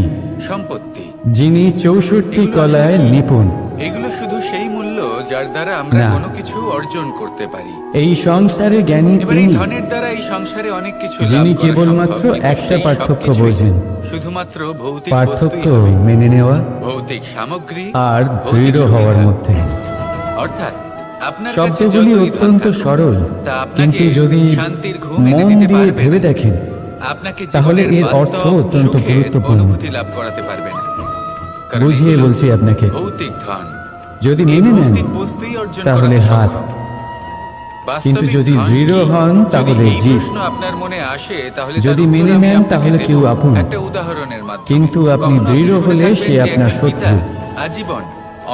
[SPEAKER 2] সম্পত্তি,
[SPEAKER 1] যিনি 64 কলায় নিপুণ?
[SPEAKER 2] এগুলো শুধু সেই মূল্য যার দ্বারা আমরা
[SPEAKER 1] না।
[SPEAKER 2] কোনো কিছু অর্জন করতে পারি।
[SPEAKER 1] এই সংসারে জ্ঞানী
[SPEAKER 2] এবার এই
[SPEAKER 1] তিনি
[SPEAKER 2] ধনের দ্বারা এই সংসারে অনেক কিছু লাভ
[SPEAKER 1] যিনি
[SPEAKER 2] করা
[SPEAKER 1] কেবলমাত্র
[SPEAKER 2] সম্ভব, কিন্তু
[SPEAKER 1] একটা
[SPEAKER 2] সেই
[SPEAKER 1] পার্থক্য
[SPEAKER 2] সবকিছুই
[SPEAKER 1] বোঝেন,
[SPEAKER 2] শুধুমাত্র ভৌতিক
[SPEAKER 1] পার্থক্য
[SPEAKER 2] বস্তুই হবে।
[SPEAKER 1] মেনে নেওয়া
[SPEAKER 2] ভৌতিক সামগ্রী
[SPEAKER 1] আর
[SPEAKER 2] ভৌতিক
[SPEAKER 1] দৃঢ় হওয়ার
[SPEAKER 2] সুবিধা।
[SPEAKER 1] মধ্যে।
[SPEAKER 2] অর্থাৎ আপনার কাছে
[SPEAKER 3] শব্দগুলি
[SPEAKER 2] যতই ধন
[SPEAKER 3] অত্যন্ত
[SPEAKER 2] থাকুক,
[SPEAKER 3] সরল,
[SPEAKER 2] তা আপনাকে
[SPEAKER 3] কিন্তু যদি
[SPEAKER 2] শান্তির ঘুম এনে
[SPEAKER 3] মন
[SPEAKER 2] দিতে
[SPEAKER 3] দিয়ে
[SPEAKER 2] পারবে
[SPEAKER 3] ভেবে
[SPEAKER 2] না।
[SPEAKER 3] দেখেন
[SPEAKER 2] আপনাকে
[SPEAKER 3] তাহলে
[SPEAKER 2] জীবনের
[SPEAKER 3] এর অর্থ
[SPEAKER 2] বাস্তব
[SPEAKER 3] অত্যন্ত
[SPEAKER 2] সুখের
[SPEAKER 3] গুরুত্বপূর্ণ।
[SPEAKER 2] অনুভূতি লাভ করাতে পারবে না। কারণ
[SPEAKER 3] বুঝিয়ে
[SPEAKER 2] এগুলো
[SPEAKER 3] বলছি আপনাকে,
[SPEAKER 2] ভৌতিক ধন।
[SPEAKER 3] যদি
[SPEAKER 2] এই
[SPEAKER 3] মেনে নেন
[SPEAKER 2] ভৌতিক বস্তুই অর্জন
[SPEAKER 3] তাহলে
[SPEAKER 2] করাতে
[SPEAKER 3] হার,
[SPEAKER 2] সক্ষম।
[SPEAKER 3] কিন্তু
[SPEAKER 2] বাস্তবিক
[SPEAKER 3] যদি
[SPEAKER 2] ধন
[SPEAKER 3] দৃঢ়
[SPEAKER 2] কি?
[SPEAKER 3] হন
[SPEAKER 2] যদি
[SPEAKER 3] তাহলে
[SPEAKER 2] এই
[SPEAKER 3] জিত।
[SPEAKER 2] প্রশ্ন আপনার মনে আসে তাহলে তার
[SPEAKER 3] যদি
[SPEAKER 2] উত্তর
[SPEAKER 3] মেনে
[SPEAKER 2] আমি
[SPEAKER 3] নেন
[SPEAKER 2] আপনাকে
[SPEAKER 3] তাহলে
[SPEAKER 2] দেব
[SPEAKER 3] কেউ আপন।
[SPEAKER 2] একটা উদাহরণের মাধ্যমে।
[SPEAKER 3] কিন্তু আপনি
[SPEAKER 2] কখনো
[SPEAKER 3] দৃঢ়
[SPEAKER 2] শুনে
[SPEAKER 3] হলে
[SPEAKER 2] থাকবেন
[SPEAKER 3] সে
[SPEAKER 2] যে
[SPEAKER 3] আপনার
[SPEAKER 2] একজন
[SPEAKER 3] শত্রু।
[SPEAKER 2] পিতা আজীবন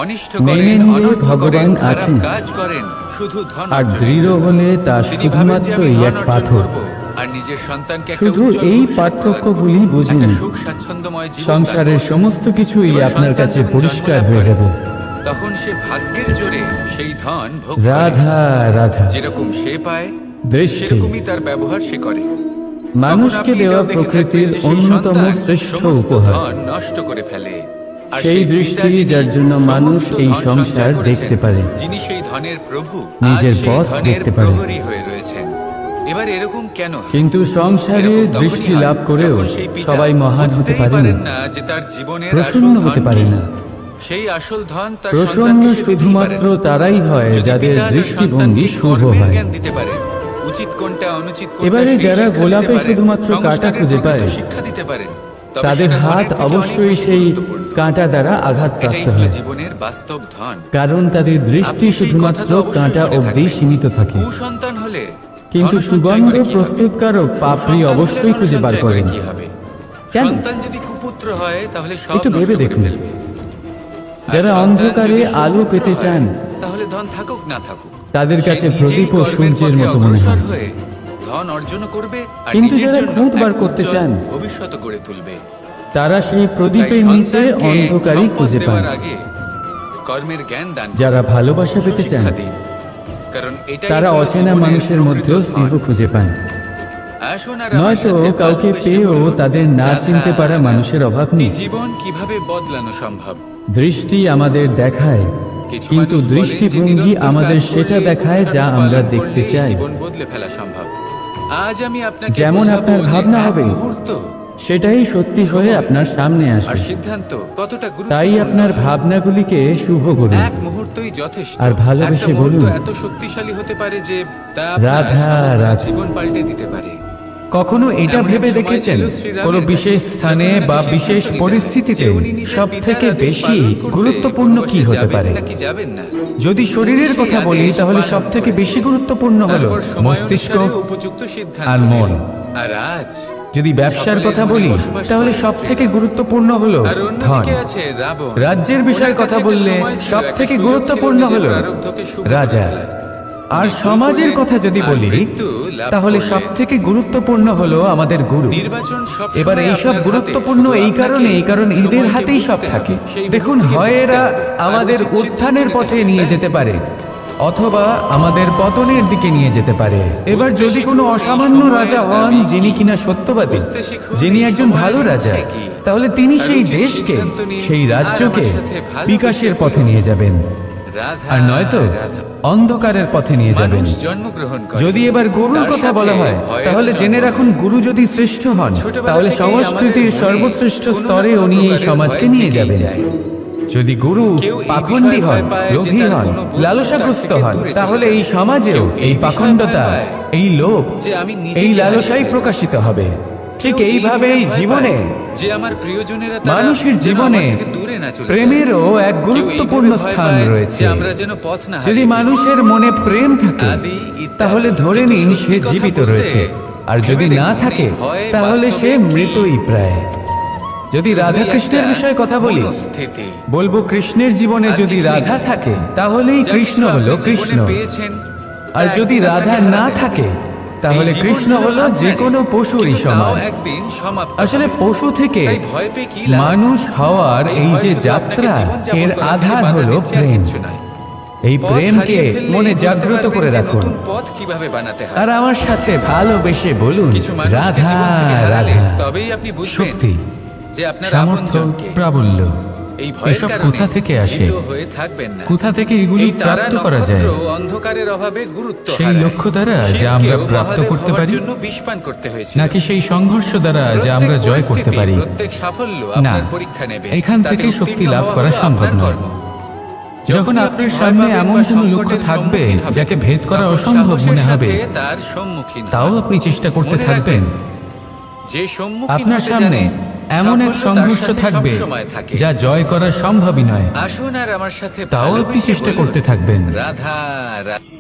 [SPEAKER 2] অনিষ্ট
[SPEAKER 3] মেনে
[SPEAKER 2] করেন,
[SPEAKER 3] নিলে
[SPEAKER 2] অনর্থ
[SPEAKER 3] ভগবান
[SPEAKER 2] করেন, খারাপ
[SPEAKER 3] আছেন।
[SPEAKER 2] কাজ করেন শুধু ধন
[SPEAKER 3] আর
[SPEAKER 2] অর্জনের
[SPEAKER 3] দৃঢ়
[SPEAKER 2] জন্য।
[SPEAKER 3] হলে তা
[SPEAKER 2] তিনি ভাবেন যে
[SPEAKER 3] শুধুমাত্রই
[SPEAKER 2] আমি ধন
[SPEAKER 3] এক
[SPEAKER 2] অর্জন
[SPEAKER 3] পাথর।
[SPEAKER 2] করব আর নিজের সন্তানকে একটা
[SPEAKER 3] শুধু
[SPEAKER 2] উজ্জ্বল
[SPEAKER 3] এই
[SPEAKER 2] ভবিষ্যৎ
[SPEAKER 3] পার্থক্যগুলি
[SPEAKER 2] প্রদান করব,
[SPEAKER 3] বুঝুন।
[SPEAKER 2] একটা সুখ স্বাচ্ছন্দ্যময় জীবন দান
[SPEAKER 3] সংসারের
[SPEAKER 2] করব।
[SPEAKER 3] সমস্ত কিছুই
[SPEAKER 2] এবার
[SPEAKER 3] আপনার
[SPEAKER 2] সন্তান
[SPEAKER 3] কাছে
[SPEAKER 2] যখন
[SPEAKER 3] পরিষ্কার
[SPEAKER 2] জন্ম লাভ
[SPEAKER 3] হয়ে
[SPEAKER 2] করে,
[SPEAKER 3] যাবে।
[SPEAKER 2] তখন সে ভাগ্যের জোরে সেই ধন ভোগ করে।
[SPEAKER 3] রাধা রাধা।
[SPEAKER 2] যেরকম সে পায়
[SPEAKER 3] দৃষ্টি
[SPEAKER 2] সেরকমই তার ব্যবহার সে করে।
[SPEAKER 3] মানুষকে
[SPEAKER 2] কখনো আপনি
[SPEAKER 3] দেওয়া
[SPEAKER 2] এটাও দেখে
[SPEAKER 3] প্রকৃতির
[SPEAKER 2] থাকবেন যে সেই
[SPEAKER 3] অন্যতম
[SPEAKER 2] সন্তান
[SPEAKER 3] শ্রেষ্ঠ
[SPEAKER 2] সমস্ত
[SPEAKER 3] উপহার।
[SPEAKER 2] ধন নষ্ট করে ফেলে। আর
[SPEAKER 3] সেই
[SPEAKER 2] পিতা
[SPEAKER 3] দৃষ্টি
[SPEAKER 2] যিনি
[SPEAKER 3] যার জন্য মানুষ
[SPEAKER 2] সমস্ত
[SPEAKER 3] এই
[SPEAKER 2] ধন
[SPEAKER 3] সংসার
[SPEAKER 2] সঞ্চয় করেছেন,
[SPEAKER 3] দেখতে পারে,
[SPEAKER 2] যিনি সেই ধনের প্রভু,
[SPEAKER 3] নিজের
[SPEAKER 2] আজ সেই
[SPEAKER 3] পথ
[SPEAKER 2] ধনের
[SPEAKER 3] দেখতে পারে।
[SPEAKER 2] প্রহরী হয়ে রয়েছেন। এবার এরকম কেন হয়?
[SPEAKER 3] কিন্তু সংসারে
[SPEAKER 2] এরকম তখনই
[SPEAKER 3] দৃষ্টি
[SPEAKER 2] হয়
[SPEAKER 3] লাভ করেও
[SPEAKER 2] যখন সেই পিতা
[SPEAKER 3] সবাই মহান হতে
[SPEAKER 2] বুঝতেই
[SPEAKER 3] পারে
[SPEAKER 2] পারেন
[SPEAKER 3] না,
[SPEAKER 2] না যে তার জীবনের
[SPEAKER 3] প্রসন্ন
[SPEAKER 2] আসল
[SPEAKER 3] হতে
[SPEAKER 2] ধন
[SPEAKER 3] পারে
[SPEAKER 2] কি।
[SPEAKER 3] না।
[SPEAKER 2] সেই আসল ধন তার
[SPEAKER 3] প্রসন্ন
[SPEAKER 2] সন্তানকে সে দিতেই
[SPEAKER 3] শুধুমাত্র
[SPEAKER 2] পারে না।
[SPEAKER 3] তারাই হয়
[SPEAKER 2] যদি
[SPEAKER 3] যাদের
[SPEAKER 2] পিতা তার
[SPEAKER 3] দৃষ্টিভঙ্গি
[SPEAKER 2] সন্তানকে
[SPEAKER 3] শুভ
[SPEAKER 2] কর্মের
[SPEAKER 3] হয়।
[SPEAKER 2] জ্ঞান দিতে পারে, উচিত কোনটা অনুচিত কোনটা
[SPEAKER 3] এবারে
[SPEAKER 2] সেই
[SPEAKER 3] যারা
[SPEAKER 2] শিক্ষা দিতে
[SPEAKER 3] গোলাপে
[SPEAKER 2] পারেন,
[SPEAKER 3] শুধুমাত্র কাঁটা
[SPEAKER 2] সংস্কারের
[SPEAKER 3] খুঁজে
[SPEAKER 2] প্রকৃত
[SPEAKER 3] পায়,
[SPEAKER 2] শিক্ষা দিতে পারেন, তবে
[SPEAKER 3] তাদের
[SPEAKER 2] সেটা
[SPEAKER 3] হাত
[SPEAKER 2] ধনের থেকে অনেক
[SPEAKER 3] অবশ্যই
[SPEAKER 2] বেশি
[SPEAKER 3] সেই
[SPEAKER 2] গুরুত্বপূর্ণ।
[SPEAKER 3] কাঁটা দ্বারা
[SPEAKER 2] এটাই
[SPEAKER 3] আঘাতপ্রাপ্ত
[SPEAKER 2] হলো
[SPEAKER 3] হয়,
[SPEAKER 2] জীবনের বাস্তব ধন।
[SPEAKER 3] কারণ তাদের দৃষ্টি
[SPEAKER 2] আপনি সেই
[SPEAKER 3] শুধুমাত্র
[SPEAKER 2] কথা তো অবশ্যই
[SPEAKER 3] কাঁটা
[SPEAKER 2] শুনে
[SPEAKER 3] অবধি
[SPEAKER 2] থাকবেন।
[SPEAKER 3] সীমিত থাকে।
[SPEAKER 2] কুসন্তান হলে
[SPEAKER 3] কিন্তু
[SPEAKER 2] ধন সঞ্চয়
[SPEAKER 3] সুগন্ধ
[SPEAKER 2] করে কি হবে?
[SPEAKER 3] প্রস্তুতকারক পাপড়ি
[SPEAKER 2] কুসন্তান হলে
[SPEAKER 3] অবশ্যই
[SPEAKER 2] ধন
[SPEAKER 3] খুঁজে বার
[SPEAKER 2] সঞ্চয় করে
[SPEAKER 3] করেন।
[SPEAKER 2] কি হবে?
[SPEAKER 3] কেন?
[SPEAKER 2] সন্তান যদি কুপুত্র হয় তাহলে সব
[SPEAKER 3] একটু
[SPEAKER 2] নষ্ট
[SPEAKER 3] ভেবে
[SPEAKER 2] করে
[SPEAKER 3] দেখুন।
[SPEAKER 2] ফেলবে। আর
[SPEAKER 3] যারা
[SPEAKER 2] সন্তান
[SPEAKER 3] অন্ধকারে
[SPEAKER 2] যদি
[SPEAKER 3] আলো
[SPEAKER 2] সুপুত্র
[SPEAKER 3] পেতে
[SPEAKER 2] হয়,
[SPEAKER 3] চান,
[SPEAKER 2] তাহলে ধন থাকুক না থাকুক,
[SPEAKER 3] তাদের
[SPEAKER 2] সে
[SPEAKER 3] কাছে
[SPEAKER 2] নিজেই
[SPEAKER 3] প্রদীপ ও
[SPEAKER 2] কর্মের
[SPEAKER 3] সূর্যের
[SPEAKER 2] পথে
[SPEAKER 3] মতো মনে
[SPEAKER 2] অগ্রসর
[SPEAKER 3] হয়।
[SPEAKER 2] হয়ে ধন অর্জন করবে আর
[SPEAKER 3] কিন্তু
[SPEAKER 2] নিজের
[SPEAKER 3] যারা
[SPEAKER 2] জন্য
[SPEAKER 3] খুঁত বার
[SPEAKER 2] এক
[SPEAKER 3] করতে
[SPEAKER 2] উজ্জ্বল
[SPEAKER 3] চান,
[SPEAKER 2] ভবিষ্যৎ গড়ে তুলবে।
[SPEAKER 3] তারা সেই প্রদীপের
[SPEAKER 2] তাই
[SPEAKER 3] নিচে
[SPEAKER 2] সন্তানকে
[SPEAKER 3] অন্ধকারই
[SPEAKER 2] সম্পদ
[SPEAKER 3] খুঁজে পান।
[SPEAKER 2] দেওয়ার আগে কর্মের জ্ঞান দান করুন,
[SPEAKER 3] যারা ভালোবাসা পেতে চান,
[SPEAKER 2] শিক্ষা দিন। কারণ এটাই
[SPEAKER 3] তারা
[SPEAKER 2] হলো
[SPEAKER 3] অচেনা
[SPEAKER 2] জীবনের
[SPEAKER 3] মানুষের
[SPEAKER 2] প্রকৃত
[SPEAKER 3] মধ্যেও
[SPEAKER 2] ধন।
[SPEAKER 3] স্নেহ খুঁজে পান।
[SPEAKER 2] আসুন আর আমার
[SPEAKER 3] নয়তো
[SPEAKER 2] সাথে
[SPEAKER 3] কাউকে
[SPEAKER 2] গল্প
[SPEAKER 3] পেয়েও
[SPEAKER 2] বলুন।
[SPEAKER 3] তাদের না
[SPEAKER 2] রাধা,
[SPEAKER 3] চিনতে পারা
[SPEAKER 2] রাধা।
[SPEAKER 3] মানুষের অভাব নেই।
[SPEAKER 2] এই জীবন কিভাবে বদলানো সম্ভব?
[SPEAKER 3] দৃষ্টি আমাদের দেখায়,
[SPEAKER 2] কিছু
[SPEAKER 3] কিন্তু
[SPEAKER 2] মানুষ বলেন যে
[SPEAKER 3] দৃষ্টিভঙ্গি
[SPEAKER 2] নিরন্তর
[SPEAKER 3] আমাদের
[SPEAKER 2] কাজ
[SPEAKER 3] সেটা
[SPEAKER 2] করলে,
[SPEAKER 3] দেখায় যা
[SPEAKER 2] অনুপ্রেরণা
[SPEAKER 3] আমরা
[SPEAKER 2] পালন
[SPEAKER 3] দেখতে
[SPEAKER 2] করলেই
[SPEAKER 3] চাই।
[SPEAKER 2] জীবন বদলে ফেলা সম্ভব। আজ আমি আপনাকে
[SPEAKER 3] যেমন
[SPEAKER 2] বোঝাবো
[SPEAKER 3] আপনার
[SPEAKER 2] যে
[SPEAKER 3] ভাবনা
[SPEAKER 2] এক
[SPEAKER 3] হবে,
[SPEAKER 2] মুহূর্ত
[SPEAKER 3] সেটাই সত্যি হয়ে আপনার সামনে
[SPEAKER 2] আর
[SPEAKER 3] আসবে।
[SPEAKER 2] সিদ্ধান্ত কতটা গুরুত্বপূর্ণ।
[SPEAKER 3] তাই আপনার ভাবনাগুলিকে শুভ করুন
[SPEAKER 2] এক মুহূর্তই যথেষ্ট।
[SPEAKER 3] আর ভালোবেসে
[SPEAKER 2] একটা মুহূর্ত
[SPEAKER 3] বলুন,
[SPEAKER 2] এত শক্তিশালী হতে পারে যে তা
[SPEAKER 3] রাধা,
[SPEAKER 2] আপনার
[SPEAKER 3] রাধা।
[SPEAKER 2] জীবন পাল্টে দিতে পারে।
[SPEAKER 1] কখনো এটা
[SPEAKER 2] এমন এক
[SPEAKER 1] ভেবে
[SPEAKER 2] সময়
[SPEAKER 1] দেখেছেন
[SPEAKER 2] ছিল শ্রীরামের
[SPEAKER 1] কোনো
[SPEAKER 2] কাছে,
[SPEAKER 1] বিশেষ স্থানে
[SPEAKER 2] যখন
[SPEAKER 1] বা
[SPEAKER 2] উনি
[SPEAKER 1] বিশেষ
[SPEAKER 2] সিদ্ধান্ত নিলেন
[SPEAKER 1] পরিস্থিতিতে
[SPEAKER 2] যে উনি নিজের
[SPEAKER 1] সব
[SPEAKER 2] পিতার
[SPEAKER 1] থেকে
[SPEAKER 2] আদেশ
[SPEAKER 1] বেশি
[SPEAKER 2] পালন করতে
[SPEAKER 1] গুরুত্বপূর্ণ
[SPEAKER 2] বনবাসে
[SPEAKER 1] কি হতে
[SPEAKER 2] যাবেন
[SPEAKER 1] পারে?
[SPEAKER 2] নাকি যাবেন না?
[SPEAKER 1] যদি শরীরের কথা
[SPEAKER 2] সেই
[SPEAKER 1] বলি
[SPEAKER 2] আদেশ
[SPEAKER 1] তাহলে
[SPEAKER 2] পালন
[SPEAKER 1] সব থেকে
[SPEAKER 2] করেছেন।
[SPEAKER 1] বেশি গুরুত্বপূর্ণ হলো
[SPEAKER 2] তারপর সময়
[SPEAKER 1] মস্তিষ্ক
[SPEAKER 2] অনুসারে উপযুক্ত সিদ্ধান্ত
[SPEAKER 1] আর মন।
[SPEAKER 2] নিলেন। আর আজ
[SPEAKER 1] যদি ব্যবসার
[SPEAKER 2] সকলের
[SPEAKER 1] কথা
[SPEAKER 2] মনে
[SPEAKER 1] বলি
[SPEAKER 2] বসবাস
[SPEAKER 1] তাহলে
[SPEAKER 2] করেন
[SPEAKER 1] সব থেকে
[SPEAKER 2] শ্রীরাম।
[SPEAKER 1] গুরুত্বপূর্ণ হলো
[SPEAKER 2] আর
[SPEAKER 1] ধন।
[SPEAKER 2] অন্যদিকে আছে রাবণ।
[SPEAKER 1] রাজ্যের বিষয়ের
[SPEAKER 2] ওনার
[SPEAKER 1] কথা
[SPEAKER 2] কাছে
[SPEAKER 1] বললে
[SPEAKER 2] একটা সময় ছিল,
[SPEAKER 1] সব
[SPEAKER 2] একটা
[SPEAKER 1] থেকে
[SPEAKER 2] সুযোগ
[SPEAKER 1] গুরুত্বপূর্ণ
[SPEAKER 2] ছিল
[SPEAKER 1] হলো
[SPEAKER 2] নিজের প্রারব্ধকে শুভ করে
[SPEAKER 1] রাজা।
[SPEAKER 2] ফেলার।
[SPEAKER 1] আর
[SPEAKER 2] উনি
[SPEAKER 1] সমাজের
[SPEAKER 2] করলেন,
[SPEAKER 1] কথা যদি
[SPEAKER 2] আর
[SPEAKER 1] বলি
[SPEAKER 2] মৃত্যু লাভ
[SPEAKER 1] তাহলে
[SPEAKER 2] করলেন।
[SPEAKER 1] সব থেকে গুরুত্বপূর্ণ হলো আমাদের গুরু।
[SPEAKER 2] নির্বাচন সবসময়
[SPEAKER 1] এবার এইসব
[SPEAKER 2] আপনার
[SPEAKER 1] গুরুত্বপূর্ণ
[SPEAKER 2] হাতে,
[SPEAKER 1] এই
[SPEAKER 2] শুধু
[SPEAKER 1] কারণে কারণ
[SPEAKER 2] আপনাকে
[SPEAKER 1] এদের
[SPEAKER 2] সময়কে
[SPEAKER 1] হাতেই সব
[SPEAKER 2] বুঝতে
[SPEAKER 1] থাকে।
[SPEAKER 2] হবে, সেই
[SPEAKER 1] দেখুন,
[SPEAKER 2] মুহূর্তকে
[SPEAKER 1] হয়
[SPEAKER 2] বুঝতে
[SPEAKER 1] এরা
[SPEAKER 2] হবে, আর
[SPEAKER 1] আমাদের
[SPEAKER 2] উচিত
[SPEAKER 1] উত্থানের
[SPEAKER 2] সিদ্ধান্ত
[SPEAKER 1] পথে
[SPEAKER 2] নিতে
[SPEAKER 1] নিয়ে
[SPEAKER 2] হবে।
[SPEAKER 1] যেতে পারে অথবা আমাদের পতনের দিকে নিয়ে যেতে পারে। এবার যদি কোনো অসামান্য রাজা হন যিনি কিনা সত্যবাদী,
[SPEAKER 2] বুঝতে শিখুন
[SPEAKER 1] যিনি
[SPEAKER 2] এই
[SPEAKER 1] একজন ভালো
[SPEAKER 2] সময়ের
[SPEAKER 1] রাজা,
[SPEAKER 2] মধ্যে কি।
[SPEAKER 1] তাহলে তিনি
[SPEAKER 2] আর
[SPEAKER 1] সেই
[SPEAKER 2] উচিত
[SPEAKER 1] দেশকে,
[SPEAKER 2] সিদ্ধান্ত নিন,
[SPEAKER 1] সেই
[SPEAKER 2] আর
[SPEAKER 1] রাজ্যকে
[SPEAKER 2] আমার সাথে ভালো
[SPEAKER 1] বিকাশের
[SPEAKER 2] বেসে
[SPEAKER 1] পথে
[SPEAKER 2] বলুন।
[SPEAKER 1] নিয়ে যাবেন,
[SPEAKER 2] রাধা,
[SPEAKER 1] আর নয়তো
[SPEAKER 2] রাধা।
[SPEAKER 1] অন্ধকারের পথে নিয়ে যাবেন।
[SPEAKER 2] মানুষ জন্মগ্রহণ করে।
[SPEAKER 1] যদি এবার গুরুর
[SPEAKER 2] তার
[SPEAKER 1] কথা
[SPEAKER 2] সাথে
[SPEAKER 1] বলা হয়
[SPEAKER 2] ভয়েরও
[SPEAKER 1] তাহলে জেনে
[SPEAKER 2] জন্ম
[SPEAKER 1] রাখুন,
[SPEAKER 2] নেয়।
[SPEAKER 1] গুরু যদি শ্রেষ্ঠ হন
[SPEAKER 2] ছোটবেলা
[SPEAKER 1] তাহলে
[SPEAKER 2] থেকেই
[SPEAKER 1] সংস্কৃতির
[SPEAKER 2] আমাদের মনে
[SPEAKER 1] সর্বশ্রেষ্ঠ
[SPEAKER 2] কোনো না
[SPEAKER 1] স্তরে
[SPEAKER 2] কোনো
[SPEAKER 1] উনি এই
[SPEAKER 2] প্রকারের
[SPEAKER 1] সমাজকে
[SPEAKER 2] ভয়
[SPEAKER 1] নিয়ে
[SPEAKER 2] থেকেই
[SPEAKER 1] যাবেন।
[SPEAKER 2] যায়।
[SPEAKER 1] যদি গুরু
[SPEAKER 2] কেউ এই
[SPEAKER 1] পাখণ্ডী
[SPEAKER 2] বিষয়ে
[SPEAKER 1] হন,
[SPEAKER 2] ভয় পায় যে
[SPEAKER 1] লোভী
[SPEAKER 2] তার
[SPEAKER 1] হন,
[SPEAKER 2] কোনো বস্তু
[SPEAKER 1] লালসাগ্রস্ত
[SPEAKER 2] তার থেকে
[SPEAKER 1] হন,
[SPEAKER 2] দূরে চলে
[SPEAKER 1] তাহলে
[SPEAKER 2] যাবে।
[SPEAKER 1] এই সমাজেও
[SPEAKER 2] কেউ
[SPEAKER 1] এই
[SPEAKER 2] বিষয়ে
[SPEAKER 1] পাখণ্ডতা,
[SPEAKER 2] ভয় পায়
[SPEAKER 1] এই লোভ,
[SPEAKER 2] যে আমি নিজেকে
[SPEAKER 1] এই লালসাই
[SPEAKER 2] হারিয়ে ফেলবো।
[SPEAKER 1] প্রকাশিত হবে। ঠিক
[SPEAKER 2] কেউ
[SPEAKER 1] এইভাবেই
[SPEAKER 2] ভয়ে ভয়
[SPEAKER 1] জীবনে
[SPEAKER 2] পায় যে আমার প্রিয়জনেরা তারা
[SPEAKER 1] মানুষের
[SPEAKER 2] যেন
[SPEAKER 1] জীবনে
[SPEAKER 2] আমার থেকে দূরে না চলে যায়।
[SPEAKER 1] প্রেমেরও এক
[SPEAKER 2] কেউ
[SPEAKER 1] গুরুত্বপূর্ণ
[SPEAKER 2] এইভাবে ভয়
[SPEAKER 1] স্থান
[SPEAKER 2] পায়
[SPEAKER 1] রয়েছে।
[SPEAKER 2] যে আমরা যেন পথ না
[SPEAKER 1] যদি
[SPEAKER 2] হারিয়ে ফেলি।
[SPEAKER 1] মানুষের মনে প্রেম থাকে
[SPEAKER 2] আদি ইত্যাদি।
[SPEAKER 1] তাহলে ধরে
[SPEAKER 2] কিন্তু
[SPEAKER 1] নিন
[SPEAKER 2] সত্যি
[SPEAKER 1] সে
[SPEAKER 2] কথা
[SPEAKER 1] জীবিত
[SPEAKER 2] বলতে,
[SPEAKER 1] রয়েছে, আর যদি
[SPEAKER 2] ভেবে
[SPEAKER 1] না
[SPEAKER 2] দেখুন,
[SPEAKER 1] থাকে
[SPEAKER 2] এই ভয়
[SPEAKER 1] তাহলে সে
[SPEAKER 2] বাস্তবে কি?
[SPEAKER 1] মৃতই প্রায়। যদি রাধা কৃষ্ণের বিষয়ে কথা বলি
[SPEAKER 2] মনস্থিতি।
[SPEAKER 1] বলবো, কৃষ্ণের জীবনে
[SPEAKER 2] আর
[SPEAKER 1] যদি
[SPEAKER 2] কিছুই
[SPEAKER 1] রাধা
[SPEAKER 2] না।
[SPEAKER 1] থাকে তাহলেই
[SPEAKER 2] যা
[SPEAKER 1] কৃষ্ণ
[SPEAKER 2] কিছু
[SPEAKER 1] হলো
[SPEAKER 2] আপনি
[SPEAKER 1] কৃষ্ণ,
[SPEAKER 2] জীবনে পেয়েছেন,
[SPEAKER 1] আর
[SPEAKER 2] তা
[SPEAKER 1] যদি
[SPEAKER 2] একদিন
[SPEAKER 1] রাধা
[SPEAKER 2] আপনাকে
[SPEAKER 1] না
[SPEAKER 2] হারাতে
[SPEAKER 1] থাকে
[SPEAKER 2] হবে।
[SPEAKER 1] তাহলে
[SPEAKER 2] এই জীবন
[SPEAKER 1] কৃষ্ণ হলো
[SPEAKER 2] আপনারই,
[SPEAKER 1] যে কোনো পশুরই
[SPEAKER 2] কিন্তু তাও
[SPEAKER 1] সমান।
[SPEAKER 2] একদিন সমাপ্ত
[SPEAKER 1] আসলে
[SPEAKER 2] হবে।
[SPEAKER 1] পশু থেকে
[SPEAKER 2] তাই ভয় পেয়ে কি লাভ?
[SPEAKER 1] মানুষ হওয়ার
[SPEAKER 2] এই
[SPEAKER 1] এই
[SPEAKER 2] ভয়
[SPEAKER 1] যে
[SPEAKER 2] শুধু আপনাকে
[SPEAKER 1] যাত্রা,
[SPEAKER 2] জীবনযাপন
[SPEAKER 1] এর
[SPEAKER 2] করা থেকে
[SPEAKER 1] আধার
[SPEAKER 2] বাধা
[SPEAKER 1] হলো
[SPEAKER 2] দিচ্ছে আর
[SPEAKER 1] প্রেম।
[SPEAKER 2] কিচ্ছু নয়।
[SPEAKER 1] এই
[SPEAKER 2] পথ
[SPEAKER 1] প্রেমকে
[SPEAKER 2] হারিয়ে ফেললেই
[SPEAKER 1] মনে
[SPEAKER 2] বুঝতে
[SPEAKER 1] জাগ্রত
[SPEAKER 2] পারবেন
[SPEAKER 1] করে
[SPEAKER 2] যে
[SPEAKER 1] রাখুন,
[SPEAKER 2] নতুন পথ কিভাবে বানাতে হয়।
[SPEAKER 1] আর আমার সাথে ভালোবেসে বলুন,
[SPEAKER 2] কিছু মানুষকে
[SPEAKER 1] রাধা
[SPEAKER 2] জীবন থেকে হারালে
[SPEAKER 1] রাধা।
[SPEAKER 2] তবেই আপনি বুঝবেন
[SPEAKER 1] শক্তি,
[SPEAKER 2] যে আপনার
[SPEAKER 1] সামর্থ্য,
[SPEAKER 2] আপনজনকে।
[SPEAKER 1] প্রাবল্য
[SPEAKER 2] এই ভয়ের
[SPEAKER 1] এসব
[SPEAKER 2] কারণে
[SPEAKER 1] কোথা থেকে আসে?
[SPEAKER 2] ভীত হয়ে থাকবেন না।
[SPEAKER 1] কোথা থেকে এগুলি
[SPEAKER 2] এই তারা
[SPEAKER 1] প্রাপ্ত করা যায়?
[SPEAKER 2] নক্ষত্র অন্ধকারের অভাবে গুরুত্ব
[SPEAKER 1] সেই
[SPEAKER 2] হারায়।
[SPEAKER 1] লক্ষ্য দ্বারা যা আমরা
[SPEAKER 2] শিবকেও
[SPEAKER 1] প্রাপ্ত
[SPEAKER 2] মহাদেব
[SPEAKER 1] করতে
[SPEAKER 2] হওয়ার
[SPEAKER 1] পারি,
[SPEAKER 2] জন্য বিষ পান করতে হয়েছিল।
[SPEAKER 1] নাকি সেই সংঘর্ষ দ্বারা যা আমরা
[SPEAKER 2] প্রত্যেক
[SPEAKER 1] জয় করতে
[SPEAKER 2] পরিস্থিতি,
[SPEAKER 1] পারি?
[SPEAKER 2] প্রত্যেক সাফল্য
[SPEAKER 1] না,
[SPEAKER 2] আপনার পরীক্ষা নেবে।
[SPEAKER 1] এখান
[SPEAKER 2] তাতে
[SPEAKER 1] থেকে শক্তি
[SPEAKER 2] উত্তীর্ণ
[SPEAKER 1] লাভ
[SPEAKER 2] হওয়া
[SPEAKER 1] করা
[SPEAKER 2] হলো
[SPEAKER 1] সম্ভব
[SPEAKER 2] আপনার
[SPEAKER 1] নয়।
[SPEAKER 2] কর্ম।
[SPEAKER 1] যখন আপনার সামনে এমন কোনো লক্ষ্য থাকবে যাকে ভেদ করা অসম্ভব মনে হবে,
[SPEAKER 2] তার সম্মুখীন হন।
[SPEAKER 1] তাও আপনি চেষ্টা করতে
[SPEAKER 2] মনে
[SPEAKER 1] থাকবেন।
[SPEAKER 2] যে সম্মুখীন
[SPEAKER 1] আপনার
[SPEAKER 2] হতে
[SPEAKER 1] সামনে
[SPEAKER 2] জানে,
[SPEAKER 1] এমন এক
[SPEAKER 2] সাফল্য তার
[SPEAKER 1] সংঘর্ষ
[SPEAKER 2] সাথে
[SPEAKER 1] থাকবে
[SPEAKER 2] সবসময় থাকে।
[SPEAKER 1] যা জয় করা সম্ভবই নয়,
[SPEAKER 2] আসুন আর আমার সাথে
[SPEAKER 1] তাও আপনি
[SPEAKER 2] ভালোবেসে
[SPEAKER 1] চেষ্টা
[SPEAKER 2] বলুন,
[SPEAKER 1] করতে থাকবেন।
[SPEAKER 2] রাধা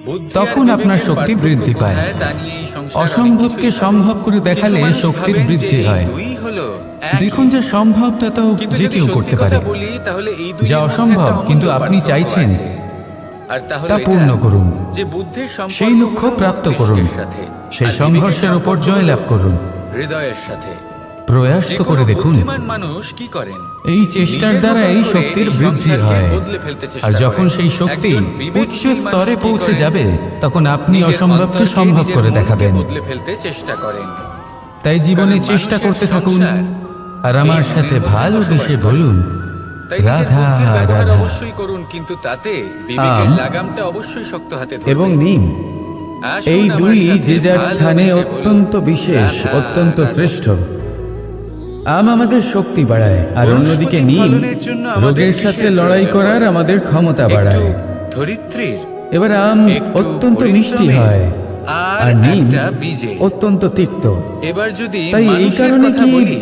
[SPEAKER 2] বুদ্ধি আর
[SPEAKER 1] তখন আপনার
[SPEAKER 2] বিবেকের
[SPEAKER 1] শক্তি
[SPEAKER 2] পার্থক্য
[SPEAKER 1] বৃদ্ধি পায়।
[SPEAKER 2] কোথায় তা নিয়ে এই সংসারে অনেক
[SPEAKER 1] অসম্ভবকে
[SPEAKER 2] কিছুই
[SPEAKER 1] সম্ভব করে
[SPEAKER 2] ভাবে।
[SPEAKER 1] দেখালে
[SPEAKER 2] কিছু মানুষ
[SPEAKER 1] শক্তির
[SPEAKER 2] ভাবেন যে
[SPEAKER 1] বৃদ্ধি
[SPEAKER 2] এই
[SPEAKER 1] হয়।
[SPEAKER 2] দুই হলো একই।
[SPEAKER 1] দেখুন, যা সম্ভব তা তো
[SPEAKER 2] কিন্তু
[SPEAKER 1] যে
[SPEAKER 2] যদি
[SPEAKER 1] কেউ
[SPEAKER 2] সত্যি
[SPEAKER 1] করতে
[SPEAKER 2] কথা
[SPEAKER 1] পারে।
[SPEAKER 2] বলি, তাহলে এই দুইয়ের
[SPEAKER 1] যা
[SPEAKER 2] মধ্যে
[SPEAKER 1] অসম্ভব
[SPEAKER 2] একটা
[SPEAKER 1] কিন্তু
[SPEAKER 2] মূল
[SPEAKER 1] আপনি
[SPEAKER 2] পার্থক্য
[SPEAKER 1] চাইছেন,
[SPEAKER 2] আছে। আর তা হলো
[SPEAKER 1] তা
[SPEAKER 2] এটা
[SPEAKER 1] পূর্ণ করুন।
[SPEAKER 2] যে বুদ্ধির সম্পর্ক
[SPEAKER 1] সেই লক্ষ্য
[SPEAKER 2] হলো
[SPEAKER 1] প্রাপ্ত
[SPEAKER 2] মস্তিষ্কের
[SPEAKER 1] করুন।
[SPEAKER 2] সাথে,
[SPEAKER 1] সেই
[SPEAKER 2] আর
[SPEAKER 1] সংঘর্ষের
[SPEAKER 2] বিবেকের
[SPEAKER 1] উপর
[SPEAKER 2] সম্পর্ক
[SPEAKER 1] জয় লাভ
[SPEAKER 2] হলো
[SPEAKER 1] করুন।
[SPEAKER 2] হৃদয়ের সাথে।
[SPEAKER 1] প্রয়াস
[SPEAKER 2] যে
[SPEAKER 1] তো
[SPEAKER 2] কোনো
[SPEAKER 1] করে দেখুন।
[SPEAKER 2] বুদ্ধিমান মানুষ কি করেন?
[SPEAKER 1] এই চেষ্টার
[SPEAKER 2] নিজের
[SPEAKER 1] দ্বারা
[SPEAKER 2] মতো
[SPEAKER 1] এই
[SPEAKER 2] করে
[SPEAKER 1] শক্তির
[SPEAKER 2] এই
[SPEAKER 1] বৃদ্ধি
[SPEAKER 2] সংসারকে
[SPEAKER 1] হয়।
[SPEAKER 2] বদলে ফেলতে চেষ্টা
[SPEAKER 1] আর যখন
[SPEAKER 2] করেন।
[SPEAKER 1] সেই শক্তি
[SPEAKER 2] একজন বিবেকহীন
[SPEAKER 1] উচ্চ
[SPEAKER 2] মানুষ
[SPEAKER 1] স্তরে
[SPEAKER 2] কি
[SPEAKER 1] পৌঁছে
[SPEAKER 2] করেন?
[SPEAKER 1] যাবে, তখন আপনি
[SPEAKER 2] নিজের
[SPEAKER 1] অসম্ভবকে
[SPEAKER 2] অন্তরকে,
[SPEAKER 1] সম্ভব
[SPEAKER 2] নিজের
[SPEAKER 1] করে
[SPEAKER 2] মনকে
[SPEAKER 1] দেখাবেন।
[SPEAKER 2] বদলে ফেলতে চেষ্টা করেন।
[SPEAKER 1] তাই জীবনে
[SPEAKER 2] কারণ
[SPEAKER 1] চেষ্টা
[SPEAKER 2] মানুষের
[SPEAKER 1] করতে থাকুন,
[SPEAKER 2] সংসার
[SPEAKER 1] আর আমার
[SPEAKER 2] এই
[SPEAKER 1] সাথে
[SPEAKER 2] মনের মধ্যে
[SPEAKER 1] ভালোবেসে
[SPEAKER 2] বসবাস করে।
[SPEAKER 1] বলুন,
[SPEAKER 2] তাই নিজের
[SPEAKER 1] রাধা
[SPEAKER 2] বুদ্ধির ব্যবহার
[SPEAKER 1] রাধা।
[SPEAKER 2] অবশ্যই করুন, কিন্তু তাতে বিবেকের
[SPEAKER 1] আম
[SPEAKER 2] লাগামটা অবশ্যই শক্ত হাতে ধরবেন।
[SPEAKER 1] এবং নিম,
[SPEAKER 2] আসুন
[SPEAKER 1] এই
[SPEAKER 2] আমার
[SPEAKER 1] দুই
[SPEAKER 2] সাথে
[SPEAKER 1] যে যার
[SPEAKER 2] ভালোবেসে
[SPEAKER 1] স্থানে
[SPEAKER 2] বলুন,
[SPEAKER 1] অত্যন্ত বিশেষ,
[SPEAKER 2] রাধা
[SPEAKER 1] অত্যন্ত
[SPEAKER 2] রাধা।
[SPEAKER 1] শ্রেষ্ঠ। আম আমাদের শক্তি বাড়ায়, আর অন্যদিকে
[SPEAKER 2] বনস্পতি
[SPEAKER 1] নিম
[SPEAKER 2] ফলনের জন্য আমাদের
[SPEAKER 1] রোগের
[SPEAKER 2] কিসের
[SPEAKER 1] সাথে
[SPEAKER 2] প্রয়োজন?
[SPEAKER 1] লড়াই করার আমাদের ক্ষমতা
[SPEAKER 2] একটু
[SPEAKER 1] বাড়ায়।
[SPEAKER 2] ধরিত্রীর,
[SPEAKER 1] এবার আম
[SPEAKER 2] একটু
[SPEAKER 1] অত্যন্ত মিষ্টি
[SPEAKER 2] পরিশ্রমী,
[SPEAKER 1] হয়,
[SPEAKER 2] আর
[SPEAKER 1] আর নিম
[SPEAKER 2] একটা বীজে।
[SPEAKER 1] অত্যন্ত তিক্ত।
[SPEAKER 2] এবার যদি
[SPEAKER 1] তাই এই
[SPEAKER 2] মানুষের
[SPEAKER 1] কারণে
[SPEAKER 2] কথা
[SPEAKER 1] কি
[SPEAKER 2] বলি,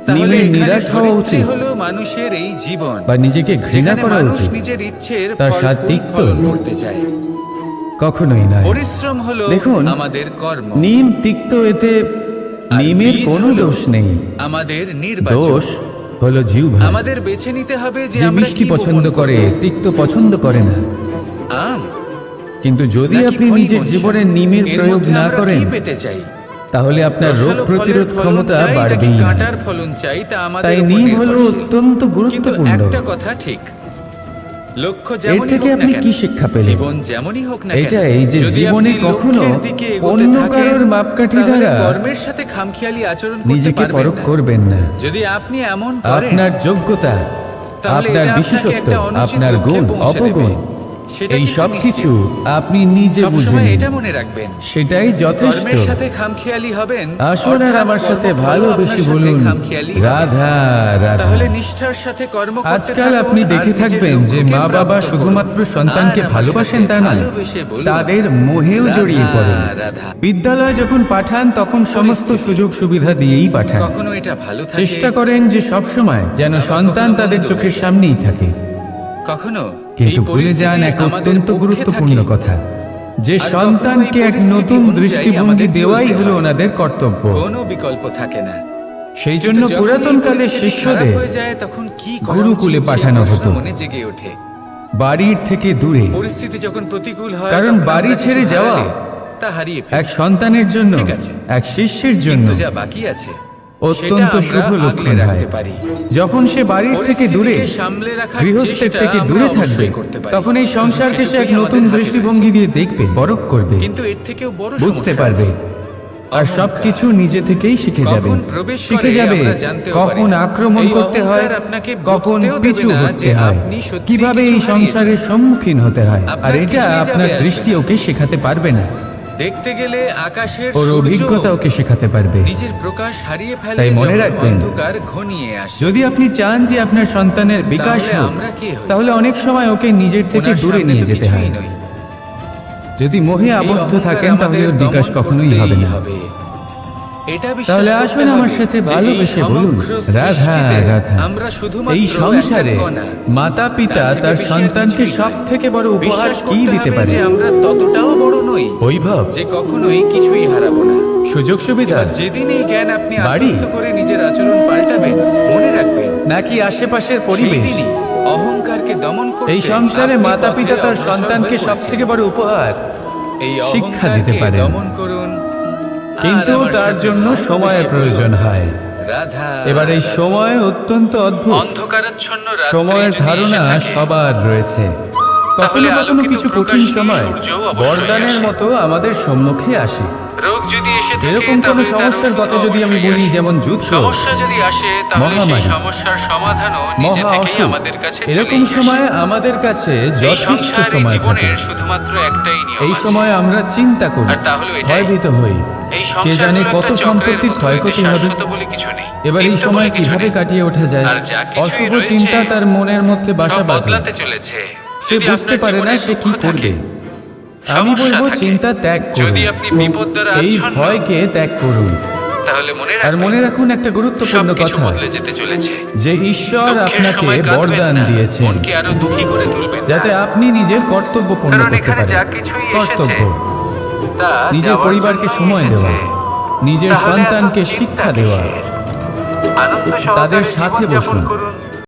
[SPEAKER 2] তাহলে
[SPEAKER 1] নিমের
[SPEAKER 2] এখানে
[SPEAKER 1] নিরাশ হওয়া
[SPEAKER 2] ধরিত্রী
[SPEAKER 1] উচিত?
[SPEAKER 2] হলো মানুষের এই জীবন,
[SPEAKER 1] বা নিজেকে ঘৃণা
[SPEAKER 2] যেখানে
[SPEAKER 1] করা
[SPEAKER 2] মানুষ
[SPEAKER 1] উচিত?
[SPEAKER 2] নিজের ইচ্ছের
[SPEAKER 1] তার
[SPEAKER 2] ফল
[SPEAKER 1] স্বাদ
[SPEAKER 2] ফুল
[SPEAKER 1] তিক্ত?
[SPEAKER 2] ফলন করতে চায়।
[SPEAKER 1] কখনোই নয়।
[SPEAKER 2] পরিশ্রম হলো
[SPEAKER 1] দেখুন,
[SPEAKER 2] আমাদের কর্ম,
[SPEAKER 1] নিম তিক্ত, এতে
[SPEAKER 2] আর
[SPEAKER 1] নিমের
[SPEAKER 2] বীজ
[SPEAKER 1] কোনো
[SPEAKER 2] হলো
[SPEAKER 1] দোষ নেই।
[SPEAKER 2] আমাদের নির্বাচন।
[SPEAKER 1] দোষ হলো জিহ্বা,
[SPEAKER 2] আমাদের বেছে নিতে হবে যে
[SPEAKER 1] যে
[SPEAKER 2] আমরা
[SPEAKER 1] মিষ্টি
[SPEAKER 2] কি
[SPEAKER 1] পছন্দ
[SPEAKER 2] বপন
[SPEAKER 1] করে,
[SPEAKER 2] করব।
[SPEAKER 1] তিক্ত পছন্দ করে না।
[SPEAKER 2] আম
[SPEAKER 1] কিন্তু যদি
[SPEAKER 2] নাকি
[SPEAKER 1] আপনি
[SPEAKER 2] খনি
[SPEAKER 1] নিজের
[SPEAKER 2] মনসা?
[SPEAKER 1] জীবনে নিমের
[SPEAKER 2] এর
[SPEAKER 1] প্রয়োগ
[SPEAKER 2] মধ্যে
[SPEAKER 1] না
[SPEAKER 2] আমরা
[SPEAKER 1] করেন,
[SPEAKER 2] কি পেতে চাই?
[SPEAKER 1] তাহলে আপনার রোগ
[SPEAKER 2] রসালো
[SPEAKER 1] প্রতিরোধ
[SPEAKER 2] ফলের ফলন
[SPEAKER 1] ক্ষমতা
[SPEAKER 2] চাই নাকি
[SPEAKER 1] বাড়বেই না।
[SPEAKER 2] কাঁটার ফলন চাই, তা আমাদের
[SPEAKER 1] তাই
[SPEAKER 2] উপর
[SPEAKER 1] নিম হলো
[SPEAKER 2] নির্ভরশীল।
[SPEAKER 1] অত্যন্ত
[SPEAKER 2] কিন্তু
[SPEAKER 1] গুরুত্বপূর্ণ।
[SPEAKER 2] একটা কথা ঠিক, লক্ষ্য
[SPEAKER 1] এর
[SPEAKER 2] যেমনই
[SPEAKER 1] থেকে
[SPEAKER 2] হোক না
[SPEAKER 1] আপনি
[SPEAKER 2] কেন,
[SPEAKER 1] কি শিক্ষা পেলেন?
[SPEAKER 2] জীবন যেমনই হোক না কেন,
[SPEAKER 1] এটাই যে
[SPEAKER 2] যদি
[SPEAKER 1] জীবনে
[SPEAKER 2] আপনি
[SPEAKER 1] কখনো
[SPEAKER 2] লক্ষ্যের দিকে এগোতে
[SPEAKER 1] অন্য
[SPEAKER 2] থাকেন,
[SPEAKER 1] কারোর মাপকাঠি
[SPEAKER 2] তাহলে
[SPEAKER 1] দ্বারা
[SPEAKER 2] কর্মের সাথে খামখেয়ালি আচরণ করতে
[SPEAKER 1] নিজেকে
[SPEAKER 2] পারবেন
[SPEAKER 1] পরখ
[SPEAKER 2] না।
[SPEAKER 1] করবেন না।
[SPEAKER 2] যদি আপনি এমন করেন,
[SPEAKER 1] আপনার যোগ্যতা,
[SPEAKER 2] তাহলে
[SPEAKER 1] আপনার
[SPEAKER 2] এটা আপনাকে
[SPEAKER 1] বিশেষত্ব,
[SPEAKER 2] একটা অনুচিত
[SPEAKER 1] আপনার
[SPEAKER 2] লক্ষ্যে
[SPEAKER 1] গুণ,
[SPEAKER 2] পৌঁছে
[SPEAKER 1] অপগুণ,
[SPEAKER 2] দেবে। সেটা
[SPEAKER 1] এই
[SPEAKER 2] কিন্তু
[SPEAKER 1] সব
[SPEAKER 2] নিশ্চিত।
[SPEAKER 1] কিছু আপনি নিজে বুঝে
[SPEAKER 2] সবসময়
[SPEAKER 1] নিন।
[SPEAKER 2] এটা মনে রাখবেন,
[SPEAKER 1] সেটাই যথেষ্ট।
[SPEAKER 2] কর্মের সাথে খামখেয়ালি হবেন,
[SPEAKER 1] আসুন আর
[SPEAKER 2] অর্থাৎ
[SPEAKER 1] আমার সাথে
[SPEAKER 2] কর্মফলও
[SPEAKER 1] ভালোবেসে
[SPEAKER 2] আপনার সাথে
[SPEAKER 1] বলুন,
[SPEAKER 2] খামখেয়ালি হবে।
[SPEAKER 1] রাধা রাধা।
[SPEAKER 2] তাহলে নিষ্ঠার সাথে কর্ম করতে
[SPEAKER 1] আজকাল
[SPEAKER 2] থাকুন,
[SPEAKER 1] আপনি
[SPEAKER 2] আর
[SPEAKER 1] দেখে
[SPEAKER 2] নিজের
[SPEAKER 1] থাকবেন যে
[SPEAKER 2] লক্ষ্যকে
[SPEAKER 1] মা বাবা
[SPEAKER 2] প্রাপ্ত করুন।
[SPEAKER 1] শুধুমাত্র সন্তানকে
[SPEAKER 2] আর আমার
[SPEAKER 1] ভালোবাসেন
[SPEAKER 2] সাথে
[SPEAKER 1] তা নয়,
[SPEAKER 2] ভালোবেসে বলুন,
[SPEAKER 1] তাদের মোহেও
[SPEAKER 2] রাধা,
[SPEAKER 1] জড়িয়ে পড়েন।
[SPEAKER 2] রাধা।
[SPEAKER 1] বিদ্যালয়ে যখন পাঠান তখন সমস্ত সুযোগ সুবিধা দিয়েই পাঠান।
[SPEAKER 2] কখনো এটা ভালো থাকে,
[SPEAKER 1] চেষ্টা করেন যে সব সময় যেন সন্তান তাদের চোখের সামনেই থাকে।
[SPEAKER 2] কখনো
[SPEAKER 1] কিন্তু
[SPEAKER 2] এই
[SPEAKER 1] ভুলে যান এক
[SPEAKER 2] পরিস্থিতি আমাদের
[SPEAKER 1] অত্যন্ত
[SPEAKER 2] পক্ষে
[SPEAKER 1] গুরুত্বপূর্ণ
[SPEAKER 2] থাকে।
[SPEAKER 1] কথা, যে
[SPEAKER 2] আর
[SPEAKER 1] সন্তানকে
[SPEAKER 2] কখনো এই
[SPEAKER 1] এক
[SPEAKER 2] পরিস্থিতি
[SPEAKER 1] নতুন
[SPEAKER 2] অনুযায়ী
[SPEAKER 1] দৃষ্টিভঙ্গি
[SPEAKER 2] আমাদের
[SPEAKER 1] দেওয়াই
[SPEAKER 2] চলতে
[SPEAKER 1] হলো
[SPEAKER 2] হয়।
[SPEAKER 1] ওনাদের কর্তব্য।
[SPEAKER 2] কোনো বিকল্প থাকে না।
[SPEAKER 1] সেই জন্য
[SPEAKER 2] কিন্তু যখন
[SPEAKER 1] পুরাতন
[SPEAKER 2] এই
[SPEAKER 1] কালে
[SPEAKER 2] পরিস্থিতি
[SPEAKER 1] শিষ্যদের
[SPEAKER 2] খারাপ হয়ে যায়, তখন কি করা
[SPEAKER 1] গুরুকুলে
[SPEAKER 2] উচিত সেই
[SPEAKER 1] পাঠানো
[SPEAKER 2] প্রশ্ন
[SPEAKER 1] হতো।
[SPEAKER 2] মনে জেগে ওঠে।
[SPEAKER 1] বাড়ির থেকে দূরে।
[SPEAKER 2] পরিস্থিতি যখন প্রতিকূল হয়,
[SPEAKER 1] কারণ
[SPEAKER 2] তখন
[SPEAKER 1] বাড়ি
[SPEAKER 2] আমরা
[SPEAKER 1] ছেড়ে
[SPEAKER 2] কিছু
[SPEAKER 1] যাওয়া
[SPEAKER 2] হারালে তা হারিয়ে ফেলি।
[SPEAKER 1] এক সন্তানের জন্য,
[SPEAKER 2] ঠিক আছে।
[SPEAKER 1] এক শিষ্যের জন্য
[SPEAKER 2] কিন্তু যা বাকি আছে
[SPEAKER 1] অত্যন্ত
[SPEAKER 2] সেটা
[SPEAKER 1] শুভ
[SPEAKER 2] আমরা
[SPEAKER 1] লক্ষণ
[SPEAKER 2] আগলে
[SPEAKER 1] হয়।
[SPEAKER 2] রাখতে পারি।
[SPEAKER 1] যখন সে বাড়ির থেকে দূরে,
[SPEAKER 2] পরিস্থিতিকে সামলে রাখার
[SPEAKER 1] গৃহস্থের
[SPEAKER 2] চেষ্টা
[SPEAKER 1] থেকে
[SPEAKER 2] আমরা
[SPEAKER 1] দূরে থাকবে,
[SPEAKER 2] অবশ্যই করতে পারি।
[SPEAKER 1] তখন এই সংসারকে সে এক
[SPEAKER 2] সেটুকুই
[SPEAKER 1] নতুন
[SPEAKER 2] আমাদের হাতে
[SPEAKER 1] দৃষ্টিভঙ্গি দিয়ে দেখবে, পরখ করবে,
[SPEAKER 2] রয়েছে। কিন্তু এর থেকেও বড়
[SPEAKER 1] বুঝতে
[SPEAKER 2] সমস্যা
[SPEAKER 1] পারবে,
[SPEAKER 2] আছে।
[SPEAKER 1] আর
[SPEAKER 2] অহংকার।
[SPEAKER 1] সবকিছু নিজে থেকেই শিখে যাবে।
[SPEAKER 2] কখন প্রবেশ
[SPEAKER 1] শিখে
[SPEAKER 2] করে
[SPEAKER 1] যাবে
[SPEAKER 2] আমরা জানতেও
[SPEAKER 1] কখন
[SPEAKER 2] পারি না।
[SPEAKER 1] আক্রমণ
[SPEAKER 2] এই
[SPEAKER 1] করতে হয়,
[SPEAKER 2] অহংকার আপনাকে
[SPEAKER 1] কখন
[SPEAKER 2] বুঝতেও দেবে
[SPEAKER 1] পিছু
[SPEAKER 2] না
[SPEAKER 1] হটতে
[SPEAKER 2] যে
[SPEAKER 1] হয়,
[SPEAKER 2] আপনি সত্যিই
[SPEAKER 1] কিভাবে
[SPEAKER 2] কিছু
[SPEAKER 1] এই সংসারের
[SPEAKER 2] হারিয়েছেন।
[SPEAKER 1] সম্মুখীন হতে হয়।
[SPEAKER 2] আপনার
[SPEAKER 1] আর এটা
[SPEAKER 2] কিছুই যাবে
[SPEAKER 1] আপনার
[SPEAKER 2] আসবে
[SPEAKER 1] দৃষ্টি
[SPEAKER 2] না।
[SPEAKER 1] ওকে শেখাতে পারবে না,
[SPEAKER 2] দেখতে গেলে আকাশের
[SPEAKER 1] ওর
[SPEAKER 2] সূর্য
[SPEAKER 1] অভিজ্ঞতা ওকে শেখাতে পারবে।
[SPEAKER 2] নিজের প্রকাশ হারিয়ে ফেলে,
[SPEAKER 1] তাই মনে
[SPEAKER 2] যখন
[SPEAKER 1] রাখবেন,
[SPEAKER 2] অন্ধকার ঘনিয়ে আসে।
[SPEAKER 1] যদি আপনি চান যে আপনার সন্তানের বিকাশ
[SPEAKER 2] তাহলে
[SPEAKER 1] হোক,
[SPEAKER 2] আমরা কে হই?
[SPEAKER 1] তাহলে অনেক সময় ওকে নিজের থেকে
[SPEAKER 2] ওনার
[SPEAKER 1] দূরে
[SPEAKER 2] সামনে
[SPEAKER 1] নিয়ে
[SPEAKER 2] তো
[SPEAKER 1] যেতে হয়।
[SPEAKER 2] কিছুই নই।
[SPEAKER 1] যদি মোহে
[SPEAKER 2] এই
[SPEAKER 1] আবদ্ধ
[SPEAKER 2] অহংকার
[SPEAKER 1] থাকেন তাহলে
[SPEAKER 2] আমাদের
[SPEAKER 1] ওর বিকাশ
[SPEAKER 2] দমন
[SPEAKER 1] কখনোই
[SPEAKER 2] করতেই
[SPEAKER 1] হবে না।
[SPEAKER 2] এটা বিশ্বাস
[SPEAKER 1] তাহলে
[SPEAKER 2] করতে
[SPEAKER 1] আসুন আমার
[SPEAKER 2] হবে
[SPEAKER 1] সাথে
[SPEAKER 2] যে এই
[SPEAKER 1] ভালোবেসে বলুন,
[SPEAKER 2] সমগ্র
[SPEAKER 1] রাধা
[SPEAKER 2] সৃষ্টিতে
[SPEAKER 1] রাধা।
[SPEAKER 2] আমরা শুধুমাত্র
[SPEAKER 1] এই সংসারে
[SPEAKER 2] একটা কণা।
[SPEAKER 1] মাতা পিতা
[SPEAKER 2] তার থেকে
[SPEAKER 1] তার
[SPEAKER 2] বেশি আর
[SPEAKER 1] সন্তানকে
[SPEAKER 2] কিছুই
[SPEAKER 1] সব
[SPEAKER 2] নয়।
[SPEAKER 1] থেকে বড় উপহার
[SPEAKER 2] বিশ্বাস
[SPEAKER 1] কি
[SPEAKER 2] করতে
[SPEAKER 1] দিতে
[SPEAKER 2] হবে
[SPEAKER 1] পারে?
[SPEAKER 2] যে আমরা ততটাও বড় নই
[SPEAKER 1] বৈভব,
[SPEAKER 2] যে কখনোই কিছুই হারাবো না।
[SPEAKER 1] সুযোগ সুবিধা,
[SPEAKER 2] এবার যেদিন এই জ্ঞান আপনি
[SPEAKER 1] বাড়ি,
[SPEAKER 2] আত্মস্থ করে নিজের আচরণ পাল্টাবেন, মনে রাখবেন
[SPEAKER 1] নাকি আশেপাশের পরিবেশ,
[SPEAKER 2] সেইদিনই অহংকারকে দমন করতে
[SPEAKER 1] এই সংসারে
[SPEAKER 2] আপনি
[SPEAKER 1] মাতা পিতা
[SPEAKER 2] পথে
[SPEAKER 1] তার
[SPEAKER 2] অগ্রসর
[SPEAKER 1] সন্তানকে
[SPEAKER 2] হয়ে
[SPEAKER 1] সব
[SPEAKER 2] পড়েছেন।
[SPEAKER 1] থেকে বড় উপহার
[SPEAKER 2] এই
[SPEAKER 1] শিক্ষা
[SPEAKER 2] অহংকারকে
[SPEAKER 1] দিতে পারেন।
[SPEAKER 2] দমন করুন,
[SPEAKER 1] কিন্তু
[SPEAKER 2] আর আমার
[SPEAKER 1] তার
[SPEAKER 2] সাথে
[SPEAKER 1] জন্য
[SPEAKER 2] ভালোবেসে
[SPEAKER 1] সময়ের
[SPEAKER 2] বলুন,
[SPEAKER 1] প্রয়োজন হয়।
[SPEAKER 2] রাধা।
[SPEAKER 1] এবার এই সময় অত্যন্ত অদ্ভুত।
[SPEAKER 2] অন্ধকারাচ্ছন্ন রাত্রি
[SPEAKER 1] সময়ের
[SPEAKER 2] যদি
[SPEAKER 1] ধারণা
[SPEAKER 2] এসে থাকে,
[SPEAKER 1] সবার রয়েছে।
[SPEAKER 2] তাহলে
[SPEAKER 1] কখনো কখনো
[SPEAKER 2] আলোকিত
[SPEAKER 1] কিছু
[SPEAKER 2] প্রকাশ
[SPEAKER 1] কঠিন
[SPEAKER 2] নিয়ে
[SPEAKER 1] সময়
[SPEAKER 2] সূর্যও অবশ্যই
[SPEAKER 1] বরদানের
[SPEAKER 2] আসে।
[SPEAKER 1] মতো আমাদের সম্মুখে আসে।
[SPEAKER 2] রোগ যদি এসে থাকে,
[SPEAKER 1] এরকম কোনো
[SPEAKER 2] তাহলে তার
[SPEAKER 1] সমস্যার
[SPEAKER 2] ওষুধ
[SPEAKER 1] কথা যদি আমি
[SPEAKER 2] অবশ্যই
[SPEAKER 1] বলি,
[SPEAKER 2] আসে।
[SPEAKER 1] যেমন যুদ্ধ,
[SPEAKER 2] সমস্যা যদি আসে, তাহলে সেই
[SPEAKER 1] মহামারী,
[SPEAKER 2] সমস্যার সমাধানও নিজে
[SPEAKER 1] মহা
[SPEAKER 2] থেকেই
[SPEAKER 1] অসুখ,
[SPEAKER 2] আমাদের কাছে
[SPEAKER 1] এরকম
[SPEAKER 2] চলেই আসে।
[SPEAKER 1] সময় আমাদের কাছে
[SPEAKER 2] এই
[SPEAKER 1] যথেষ্ট
[SPEAKER 2] সংসার, এই
[SPEAKER 1] সময় থাকে।
[SPEAKER 2] জীবনের শুধুমাত্র একটাই নিয়ম
[SPEAKER 1] এই
[SPEAKER 2] আছে।
[SPEAKER 1] সময় আমরা চিন্তা করি,
[SPEAKER 2] আর তা হলো এটাই।
[SPEAKER 1] ভয়ভীত হই,
[SPEAKER 2] এই
[SPEAKER 1] কে
[SPEAKER 2] সংসার
[SPEAKER 1] জানে
[SPEAKER 2] হলো
[SPEAKER 1] কত
[SPEAKER 2] একটা চক্রের
[SPEAKER 1] সম্পত্তির
[SPEAKER 2] মতো,
[SPEAKER 1] ক্ষয়ক্ষতি
[SPEAKER 2] এতে
[SPEAKER 1] হবে।
[SPEAKER 2] শাশ্বত বলে কিছু নেই।
[SPEAKER 1] এবার এই
[SPEAKER 2] নিত্য
[SPEAKER 1] সময়
[SPEAKER 2] বলে কিছু
[SPEAKER 1] কিভাবে
[SPEAKER 2] নেই।
[SPEAKER 1] কাটিয়ে ওঠা যায়?
[SPEAKER 2] আর যা কিছুই
[SPEAKER 1] অশুভ
[SPEAKER 2] রয়েছে,
[SPEAKER 1] চিন্তা তার মনের মধ্যে বাসা
[SPEAKER 2] সব
[SPEAKER 1] বাঁধে,
[SPEAKER 2] বদলাতে চলেছে।
[SPEAKER 1] সে
[SPEAKER 2] যদি
[SPEAKER 1] বুঝতে
[SPEAKER 2] আপনার
[SPEAKER 1] পারে না
[SPEAKER 2] জীবনে
[SPEAKER 1] সে কি
[SPEAKER 2] দুঃখ থাকে,
[SPEAKER 1] করবে। আমি
[SPEAKER 2] সমস্যা
[SPEAKER 1] বলবো
[SPEAKER 2] থাকে,
[SPEAKER 1] চিন্তা ত্যাগ করুন,
[SPEAKER 2] যদি আপনি বিপদ দ্বারা
[SPEAKER 1] এই
[SPEAKER 2] আচ্ছন্ন,
[SPEAKER 1] ভয়কে ত্যাগ করুন।
[SPEAKER 2] তাহলে
[SPEAKER 1] আর মনে রাখুন একটা গুরুত্বপূর্ণ
[SPEAKER 2] সবকিছু
[SPEAKER 1] কথা,
[SPEAKER 2] বদলে যেতে চলেছে।
[SPEAKER 1] যে ঈশ্বর
[SPEAKER 2] দুঃখের
[SPEAKER 1] আপনাকে
[SPEAKER 2] সময় কাঁদবেন
[SPEAKER 1] বরদান
[SPEAKER 2] না,
[SPEAKER 1] দিয়েছেন
[SPEAKER 2] মনকে আরো দুঃখী করে তুলবেন না।
[SPEAKER 1] যাতে আপনি নিজের কর্তব্য পূর্ণ
[SPEAKER 2] কারণ
[SPEAKER 1] করতে
[SPEAKER 2] এখানে
[SPEAKER 1] পারেন।
[SPEAKER 2] যা কিছুই এসেছে,
[SPEAKER 1] কর্তব্য
[SPEAKER 2] তা
[SPEAKER 1] নিজের
[SPEAKER 2] যাওয়ার
[SPEAKER 1] পরিবারকে
[SPEAKER 2] জন্যই
[SPEAKER 1] সময়
[SPEAKER 2] এসেছে।
[SPEAKER 1] দেওয়া, নিজের
[SPEAKER 2] তাহলে এত
[SPEAKER 1] সন্তানকে
[SPEAKER 2] চিন্তা
[SPEAKER 1] শিক্ষা দেওয়া,
[SPEAKER 2] কিসের? আনন্দ সহকারে
[SPEAKER 1] তাদের সাথে
[SPEAKER 2] জীবনযাপন
[SPEAKER 1] বসুন।
[SPEAKER 2] করুন।